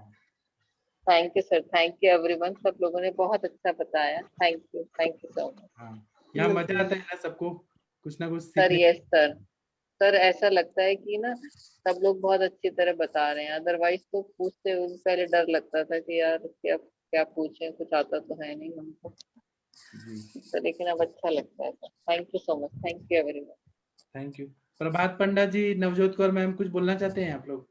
Thank you sir, thank you everyone, सब लोगों ने बहुत अच्छा बताया। Thank you so much. हाँ, यहाँ मजा आता है ना सबको, कुछ ना कुछ सर सीखने। यस सर, सर ऐसा लगता है कि ना सब लोग बहुत अच्छी तरह बता रहे हैं, अदरवाइज तो पूछते हुए भी पहले डर लगता था कि यार क्या क्या पूछें, कुछ आता तो है नहीं हमको। तो लेकिन अब अच्छा लगता है sir. Thank you so much, thank you everyone. Thank you. Prabhat Panda ji, Navjot Kaur ma'am, कुछ बोलना चाहते हैं आप लोग?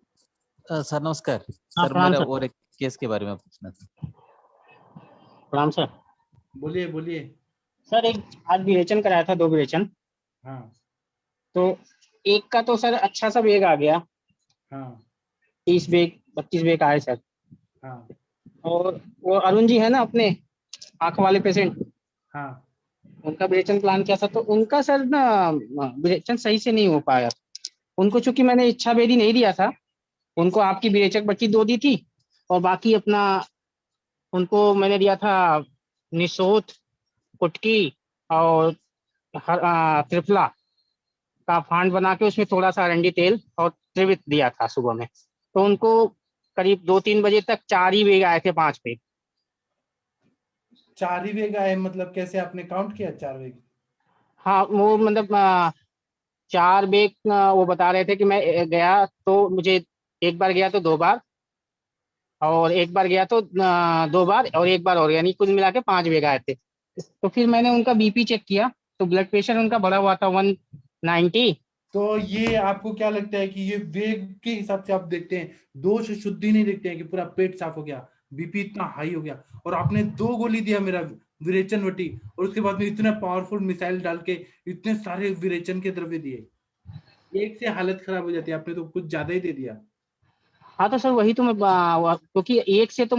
सर नमस्कार। हाँ, सर प्रणाम मेरा सर। और एक केस के बारे में पूछना था। प्रणाम सर। बोलिए बोलिए। सर एक आज विवेचन कराया था, 2 विवेचन। हाँ तो एक का तो सर अच्छा सा वेग आ गया, हाँ 30 वेग 32 वेग आए सर। हाँ और वो अरुण जी है ना अपने आंख वाले पेशेंट, हाँ उनका विवेचन प्लान किया था, तो उनका सर ना विवेचन सही से नहीं हो पाया। उनको चूंकि मैंने इच्छा वेदी नहीं दिया था, उनको आपकी विवेचक बच्ची 2 दी थी, और बाकी अपना उनको मैंने दिया था निशोथ, कुटकी और त्रिफला का फांड बना के उसमें थोड़ा सा अरंडी तेल और त्रिवित दिया था सुबह में। तो उनको करीब 2-3 बजे तक 4 ही वेग आए थे, 5 वेग। 4 ही वेग आए मतलब कैसे, आपने काउंट किया 4 वेग? हाँ वो मतलब 4 वेग वो बता रहे थे कि मैं गया तो मुझे एक बार गया तो 2 बार, और एक बार गया तो 2 बार, और एक बार और, यानी कुल मिला के 5 वेग आए थे। तो फिर मैंने उनका बीपी चेक किया तो ब्लड प्रेशर उनका बढ़ा हुआ था 190। तो ये आपको क्या लगता है कि ये वेग के हिसाब से आप देखते हैं, दोष शुद्धि नहीं देखते हैं कि पूरा पेट साफ हो गया, बीपी इतना हाई हो गया, और आपने 2 गोली दिया मेरा विरेचन वटी, और उसके बाद में इतना पावरफुल मिसाइल डाल के इतने सारे विरेचन के द्रव्य दिए, एक से हालत खराब हो जाती है, आपने तो कुछ ज्यादा ही दे दिया। हाँ तो सर वही तो मैं क्योंकि एक से तो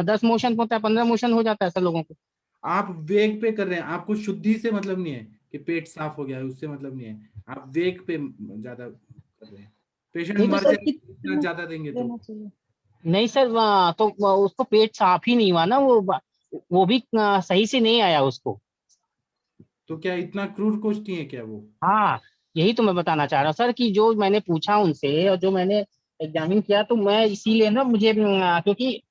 10 मोशन होता है, 15 मोशन हो जाता है सर लोगों को। आप वेग पे कर रहे हैं, आपको शुद्धि से मतलब नहीं है कि पेट साफ हो गया है, उससे मतलब नहीं है, आप वेग पे ज्यादा कर रहे हैं। पेशेंट नहीं तो मर सर जाएगा इतना ज्यादा देंगे तो। नहीं सर, तो उसको पेट साफ ही नहीं हुआ ना, वो भी सही से नहीं आया उसको। तो क्या इतना क्रूर कोष्ठी है क्या वो? हाँ यही तो मैं बताना चाह रहा हूँ सर, कि जो मैंने पूछा उनसे और जो मैंने एग्जामिन किया, तो मैं इसीलिए ना मुझे क्योंकि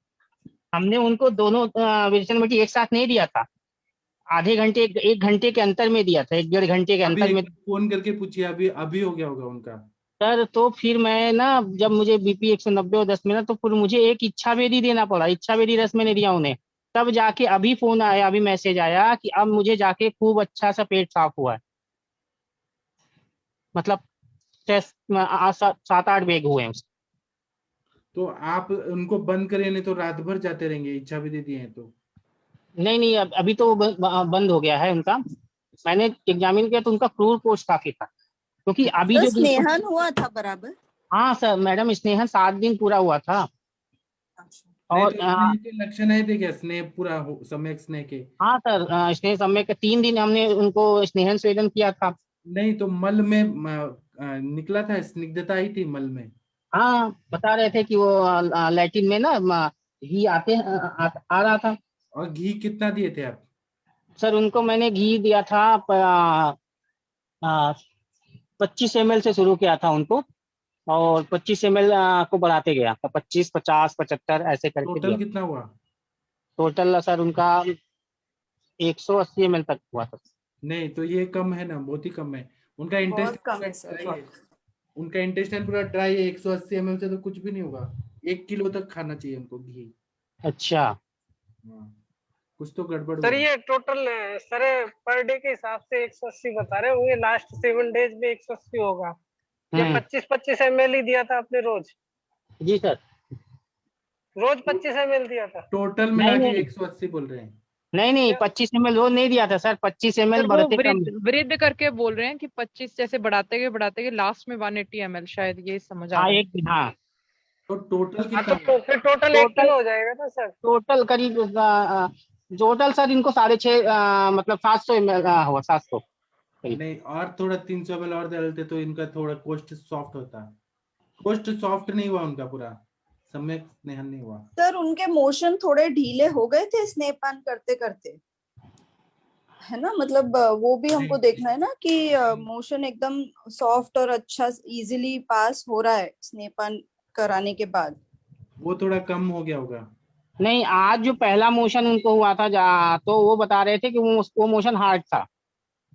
हमने उनको दोनों विरेचन बेटी एक साथ नहीं दिया था, आधे घंटे 1 घंटे के अंतर में दिया था, 1-1.5 घंटे के अभी अंतर में। फोन करके पूछिए, अभी अभी हो गया होगा उनका। सर तो फिर मैं ना, जब मुझे बीपी 190 और 10 मिला, तो फिर मुझे एक इच्छा वेदी देना पड़ा, इच्छा वेदी रस मैंने दिया उन्हें। तब जाके अभी फोन आया, अभी मैसेज आया कि अब मुझे जाके खूब अच्छा सा पेट साफ हुआ है, मतलब 7-8 वेग हुए हैं उसके। तो आप उनको बंद करें, नहीं तो रात भर जाते रहेंगे, इच्छा भी दे दिए हैं तो। नहीं नहीं, अभी तो बंद हो गया है उनका। मैंने एग्जामिन किया तो उनका क्रूर कोर्स काफी था, क्योंकि अभी तो जो स्नेहन हुआ था बराबर? हाँ सर मैडम, स्नेहन 7 दिन पूरा हुआ था। नहीं और तो स्नेह के लक्षण है थे क्या, स्नेह पूरा हो, सम्यक स्नेह के? हाँ सर, स्नेह समय के 3 दिन हमने उनको स्नेहन स्वेदन किया था। नहीं तो मल में निकला था, स्निग्धता ही थी मल में। हाँ बता रहे थे कि वो लैटिन में ना घी आ रहा था। और घी कितना दिए थे आप? सर उनको मैंने घी दिया था 25 ml से शुरू किया था उनको, और 25 ml को बढ़ाते गया, तो 25, 50, 75 ऐसे करके टोटल दिया। कितना हुआ? टोटल सर उनका 180 ml तक हुआ था। नहीं तो ये कम है ना, बहुत ही कम है। उनका बहुत कम है इंटेस्टाइन सर। ड्राई है, उनका इंटेस्टाइन पूरा ड्राई है। 180 ml से तो कुछ भी नहीं होगा। 1 किलो तक खाना चाहिए उनको घी। अच्छा, हाँ, कुछ तो गड़बड़ सर हुआ। ये टोटल सर पर डे के हिसाब से 180 बता रहे होंगे, लास्ट 7 डेज में 180 होगा। ये 25-25 ml ही दिया था आपने रोज? जी सर। रोज 25 ml दिया था? टोटल मिला के 180 बोल रहे हैं। नहीं 25 ml रोज नहीं दिया था सर, 25 ml सर वो बढ़ते क्रम में। वृद्ध करके बोल रहे हैं कि 25 जैसे बढ़ाते गए लास्ट में 180 ml, शायद ये समझ आ हाँ रहा है। एक दिन, हाँ तो टोटल हाँ कितना तो फिर टोटल 1 किलो हो जाएगा ना सर? टोटल करीब टोटल सर इनको 6.5 मतलब 700 ml हुआ, 700 नहीं, और थोड़ा 300 ml और डालते तो इनका थोड़ा कोष्ठ सॉफ्ट होता। कोष्ठ सॉफ्ट नहीं हुआ उनका, पूरा सम्यक स्नेहन नहीं हुआ। सर उनके मोशन थोड़े ढीले हो गए थे स्नेहपान करते करते, है ना? मतलब वो भी हमको देखना है ना कि मोशन एकदम सॉफ्ट और अच्छा इजीली पास हो रहा है स्नेहपान कराने के बाद। वो थोड़ा कम हो गया होगा। नहीं, आज जो पहला मोशन उनको हुआ था तो वो बता रहे थे कि वो मोशन हार्ड था।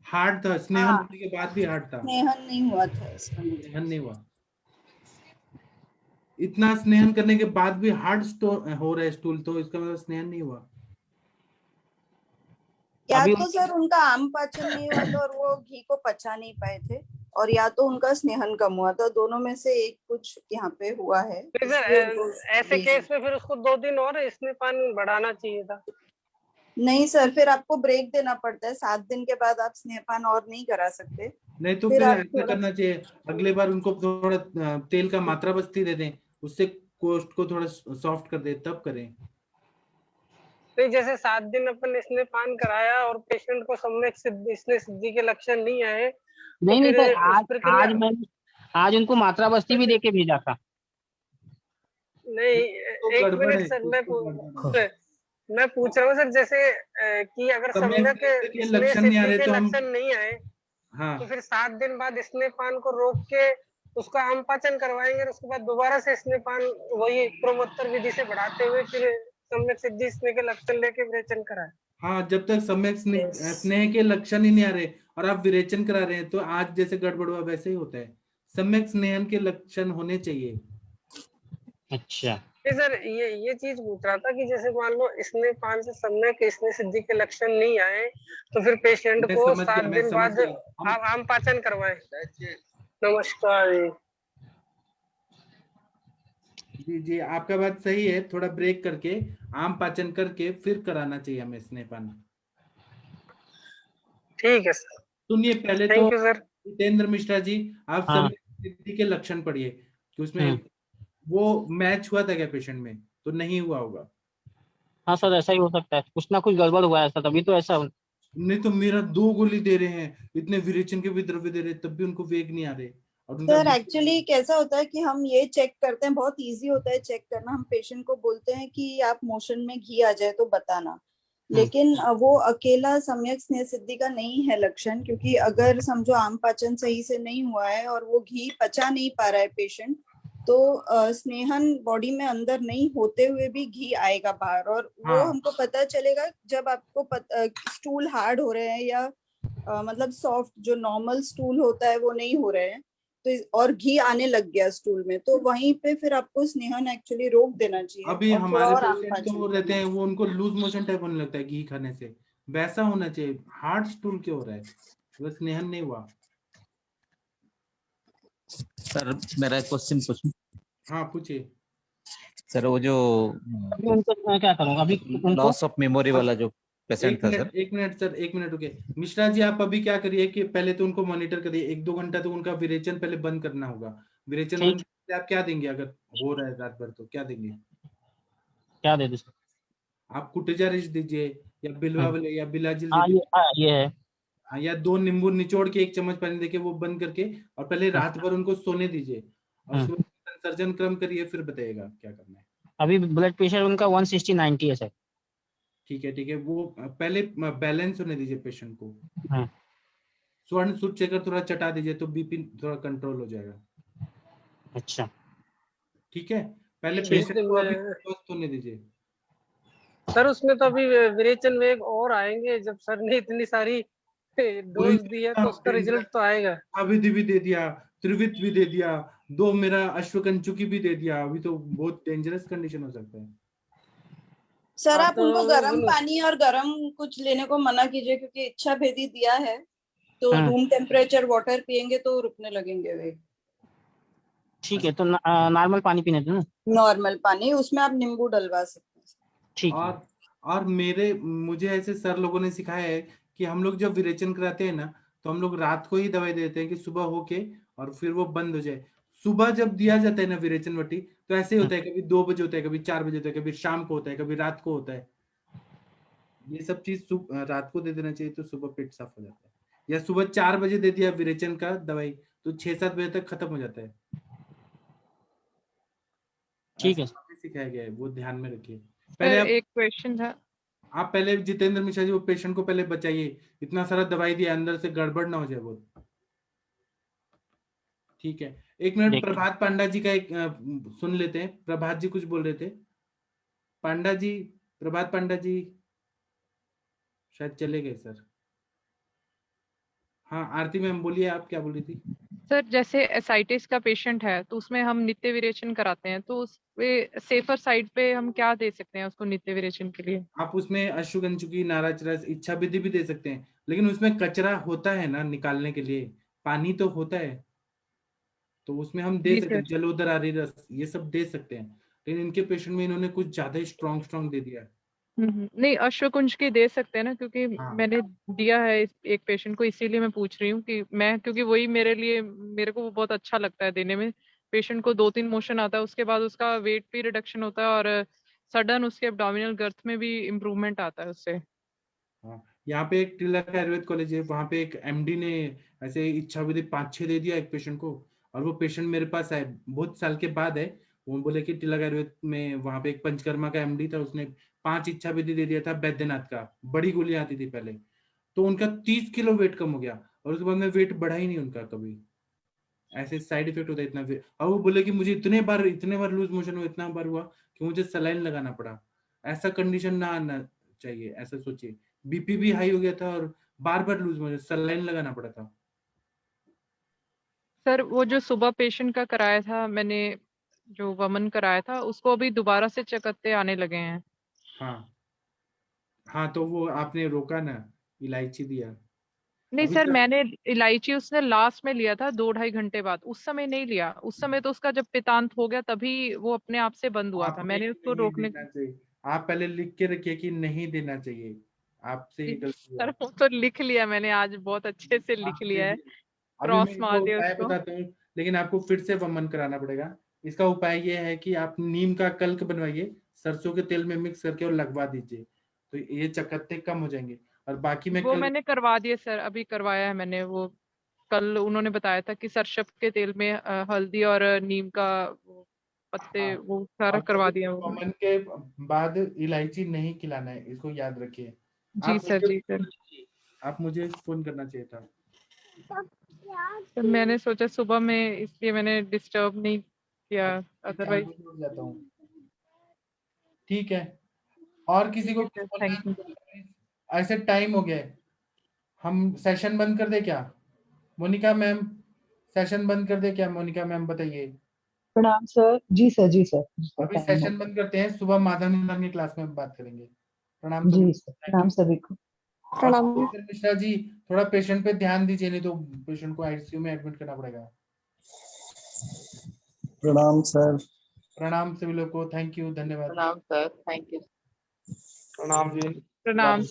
हार्ड था, स्नेहन होने के बाद भी हार्ड था। स्नेहन नहीं हुआ था इसका मतलब। स्नेहन नहीं हुआ। इतना स्नेहन करने के बाद भी हार्ड हो रहा है स्टूल, तो इसका मतलब स्नेहन नहीं हुआ। या तो सर उनका आम पाचन नहीं हुआ था और वो घी को पचा नहीं पाए थे, और या तो उनका स्नेहन कम हुआ था। दोनों में से एक कुछ यहाँ पे हुआ है। फिर ऐसे केस में फिर उसको 2 दिन और स्नेहपान बढ़ाना चाहिए था। नहीं सर, फिर आपको ब्रेक देना पड़ता है। 7 दिन के बाद आप स्नेहपान और नहीं करा सकते। नहीं तो फिर ऐसा करना चाहिए, अगले बार उनको थोड़ा तेल का मात्रा बस्ती दे दें, उससे कोष्ठ को थोड़ा सॉफ्ट कर दे, तब करें। नहीं, जैसे 7 दिन अपन स्नेहपान कराया और पेशेंट को सम्यक सिद्धि के लक्षण नहीं आए, नहीं तो सर, आज उनको मात्रा बस्ती भी देके भेजा था। नहीं, एक मिनट सर, मैं पूछ रहा हूँ सर, जैसे कि अगर सम्यक लक्षण नहीं आ रहे तो हम लक्षण नहीं आए, हाँ, तो फिर 7 दिन बाद स्नेहपान को रोक के उसका आम पाचन करवाएंगे और उसके बाद दोबारा से स्नेहपान वही प्रोमोत्तर विधि से बढ़ाते हुए फिर सम्यक सिद्धि स्नेह के लक्षण लेके विरेचन कराए। हाँ, जब तक सम्यक स्नेह के लक्षण ही नहीं आ रहे और आप विरेचन करा रहे हैं, तो आज जैसे गड़बड़ हुआ वैसे ही होता है। सम्यक स्नेहन के लक्षण होने चाहिए। अच्छा सर, ये चीज पूछ रहा था कि जैसे मान लो स्नेहपान से सम्यक स्नेह सिद्धि के लक्षण नहीं आए, तो फिर पेशेंट को 7 दिन बाद आप आम पाचन करवाएं। नमस्कार जी जी, आपका बात सही है। थोड़ा ब्रेक करके आम पाचन करके फिर कराना चाहिए हमें स्नेहपान। ठीक है सर। सुनिए, पहले तो जितेंद्र मिश्रा जी, आप हाँ। सम्यक सिद्धि के लक्षण पढ़िए कि उसमें वो मैच हुआ था क्या पेशेंट में, तो नहीं हुआ होगा। हाँ सर, ऐसा ही हो सकता है, कुछ ना कुछ गड़बड़ हुआ है ऐसा, तभी तो ऐसा। नहीं तो मेरा 2 गोली दे रहे हैं, इतने विरेचन के भी द्रव्य दे रहे हैं, तब भी उनको वेग नहीं आ रहे। और सर एक्चुअली कैसा होता है कि हम ये चेक करते हैं, बहुत इजी होता है चेक करना। हम पेशेंट को बोलते हैं कि आप मोशन में घी आ जाए तो बताना, लेकिन वो अकेला सम्यक स्नेह सिद्धि का नहीं है लक्षण, क्योंकि अगर समझो आम पाचन सही से नहीं हुआ है और वो घी पचा नहीं पा रहा है पेशेंट, तो स्नेहन बॉडी में अंदर नहीं होते हुए भी घी आएगा बाहर, और वो हमको पता चलेगा जब आपको स्टूल हार्ड हो रहे हैं या मतलब सॉफ्ट जो नॉर्मल स्टूल होता है वो नहीं हो रहे हैं, तो और घी आने लग गया स्टूल में, तो वहीं पे फिर आपको स्नेहन एक्चुअली रोक देना चाहिए। अभी और हमारे थोड़ा और पेशेंट तो रहते हैं, वो उनको लूज मोशन टाइप होने लगता है घी खाने से, वैसा होना चाहिए। हार्ड स्टूल क्यों हो रहा है, वो स्नेहन नहीं हुआ। सर मेरा क्वेश्चन पूछूं? हाँ पूछिए सर। वो जो मैं क्या करूँगा अभी, लॉस ऑफ मेमोरी वाला जो पेशेंट था सर। एक मिनट सर, 1 मिनट रुके। मिश्रा जी, आप अभी क्या करिए कि पहले तो उनको मॉनिटर करिए 1-2 घंटा, तो उनका विरेचन पहले बंद करना होगा। विरेचन बंद करके आप क्या देंगे, अगर हो रहा है रात भर तो क्या देंगे? क्या दे दूं? आप कुटेजारिश दीजिए या बिलवा या बिलाजिल हाँ दीजिए। ये है। हाँ, या 2 नींबू निचोड़ के 1 चम्मच पानी देके वो बंद करके, और पहले रात भर उनको सोने दीजिए, और उसके बाद सर्जन क्रम करिए, फिर बताइएगा क्या करना है। अभी ब्लड प्रेशर उनका 160/90 है सर। ठीक है, वो पहले बैलेंस होने दीजिए पेशेंट को। स्वर्ण सूट चेकर थोड़ा चटा दीजिए, तो बीपी थोड़ा कंट्रोल हो जाएगा। अच्छा ठीक है, पहले ठीक। पेशेंट को अभी स्वस्थ होने दीजिए। सर उसमें तो अभी विरेचन वेग और आएंगे, जब सर ने इतनी सारी डोज दी है तो उसका रिजल्ट तो आएगा। अविधि भी दे दिया, त्रिवित भी दे दिया, 2 मेरा अश्वकंचुकी भी दे दिया, अभी तो बहुत डेंजरस कंडीशन हो सकता है। सर हाँ, आप तो उनको गर्म पानी और गर्म कुछ लेने को मना कीजिए, क्योंकि इच्छा भेदी दिया है तो रूम टेम्परेचर वाटर पियेंगे तो रुकने लगेंगे वे। ठीक है, तो नॉर्मल पानी पीने दो ना। नॉर्मल पानी, उसमें आप नींबू डलवा सकते हैं। ठीक है। और मुझे ऐसे सर लोगों ने सिखाया है कि हम लोग जब विरेचन कराते हैं ना, तो हम लोग रात को ही दवाई देते हैं कि सुबह होके और फिर वो बंद हो जाए। सुबह जब दिया जाता है ना विरेचन वटी, तो ऐसे ही होता है, कभी 2 बजे होता है, कभी 4 बजे होता है, कभी शाम को होता है, कभी रात को होता है। ये सब चीज रात को दे देना चाहिए, तो सुबह पेट साफ हो जाता है। या सुबह 4 बजे दे दिया विरेचन का दवाई, तो 6-7 बजे तक खत्म हो जाता है। ठीक है, सिखाया गया है, वो ध्यान में रखिए। सर एक क्वेश्चन था। आप पहले जितेंद्र मिश्रा जी, वो पेशेंट को पहले बचाइए, इतना सारा दवाई दिया, अंदर से गड़बड़ ना हो जाए वो। ठीक है, एक मिनट, प्रभात पांडा जी का एक सुन लेते हैं। प्रभात जी कुछ बोल रहे थे। पांडा जी, प्रभात पांडा जी शायद चले गए सर। हाँ आरती मैम बोलिए, आप क्या बोल रही थी? सर जैसे एसाइटिस का पेशेंट है तो उसमें हम नित्य विरेचन कराते हैं, तो उसपे सेफर साइड पे हम क्या दे सकते हैं उसको नित्य विरेचन के लिए? आप उसमें अश्वगंचुकी, नाराज रस, इच्छा विधि भी दे सकते हैं, लेकिन उसमें कचरा होता है ना निकालने के लिए, पानी तो होता है, तो उसमें हम दे जी सकते हैं सर। जलोदरारी रस, ये सब दे सकते हैं। लेकिन इनके पेशेंट में इन्होंने कुछ ज्यादा ही स्ट्रॉन्ग दे दिया है। नहीं अश्वकुंज की दे सकते हैं ना, क्योंकि मैंने दिया है एक पेशेंट को, इसीलिए मैं पूछ रही हूँ कि मैं, क्योंकि वही मेरे को वो बहुत अच्छा लगता है देने में। पेशेंट को 2-3 मोशन आता है, उसके बाद उसका वेट भी रिडक्शन होता है और सडन उसके एब्डोमिनल गर्थ में भी इम्प्रूवमेंट आता है उससे। हाँ, यहाँ पे एक तिलक आयुर्वेद कॉलेज है, वहाँ पे एक एमडी ने ऐसे इच्छा विधि 5-6 दे दिया एक पेशेंट को, और वो पेशेंट मेरे पास आए बहुत साल के बाद है। वो बोले कि तिलक आयुर्वेद में वहाँ पे एक पंचकर्मा का एमडी था, उसने 5 इच्छा विधि दे दिया था बैद्यनाथ का, बड़ी गोली आती थी पहले, तो उनका 30 किलो वेट कम हो गया, और उसके बाद में वेट बढ़ा ही नहीं उनका कभी। ऐसे साइड इफेक्ट होता है इतना वेट। और वो बोले कि मुझे इतने बार लूज मोशन हुआ, इतना बार हुआ कि मुझे सलाइन लगाना पड़ा। ऐसा कंडीशन ना आना चाहिए, ऐसा सोचिए। बीपी भी हाई हो गया था और बार लूज मोशन, सलाइन लगाना पड़ा था। सर वो जो सुबह पेशेंट का कराया था मैंने, जो वमन कराया था, उसको अभी दोबारा से चकत्ते आने लगे हैं। हाँ तो वो आपने रोका ना, इलायची दिया। नहीं अभी सर, तक मैंने इलायची उसने लास्ट में लिया था 2-2.5 घंटे बाद, उस समय नहीं लिया। उस समय तो उसका जब पितांत हो गया तभी वो अपने आप से बंद हुआ था, आपने मैंने उसको नहीं रोकने। देना चाहिए, आप पहले लिख के रखिए कि नहीं देना चाहिए, आपसे ही गलती सर हुआ। वो तो लिख लिया मैंने, आज बहुत अच्छे से लिख लिया है, अभी मैं क्रॉस इसका मार दिया उपाय उसको। बताता हूँ, लेकिन आपको फिर से वमन कराना पड़ेगा। इसका उपाय ये है कि आप नीम का कल्क बनवाइए, सरसों के तेल में मिक्स करके और लगवा दीजिए, तो ये चकत्ते कम हो जाएंगे। और बाकी मैं वो कल मैंने करवा दिया सर, अभी करवाया है मैंने वो। कल उन्होंने बताया था कि सरसों के तेल में हल्दी और नीम का वो पत्ते, वो सारा और करवा कभी दिया वो। वमन के बाद इलायची नहीं खिलाना है, इसको याद रखिए। जी सर, जी सर। आप मुझे फोन करना चाहिए था। तो मैंने सोचा सुबह में, इसलिए मैंने डिस्टर्ब नहीं किया, 4 अदरवाइज। बजे उठ जाता हूँ। ठीक है, और किसी को कुछ बोलना है थैंक यू। तो please, ऐसे टाइम हो गया है, हम सेशन बंद कर दे क्या? मोनिका मैम, सेशन बंद कर दे क्या? मोनिका मैम बताइए। प्रणाम सर। जी सर, जी सर, अभी टाइम हो सेशन बंद करते हैं, सुबह माधव निंदन की क्लास में बात करेंगे। प्रणाम जी सभी, सर, थैंक यू। प्रणाम सभी को। और जितेंद्र मिश्रा जी, थोड़ा पेशेंट पे ध्यान दीजिए, नहीं तो पेशेंट को आईसीयू में एडमिट करना पड़ेगा। प्रणाम सर। प्रणाम सभी लोग को, थैंक यू, धन्यवाद। प्रणाम सर, थैंक यू। प्रणाम जी। प्रणाम।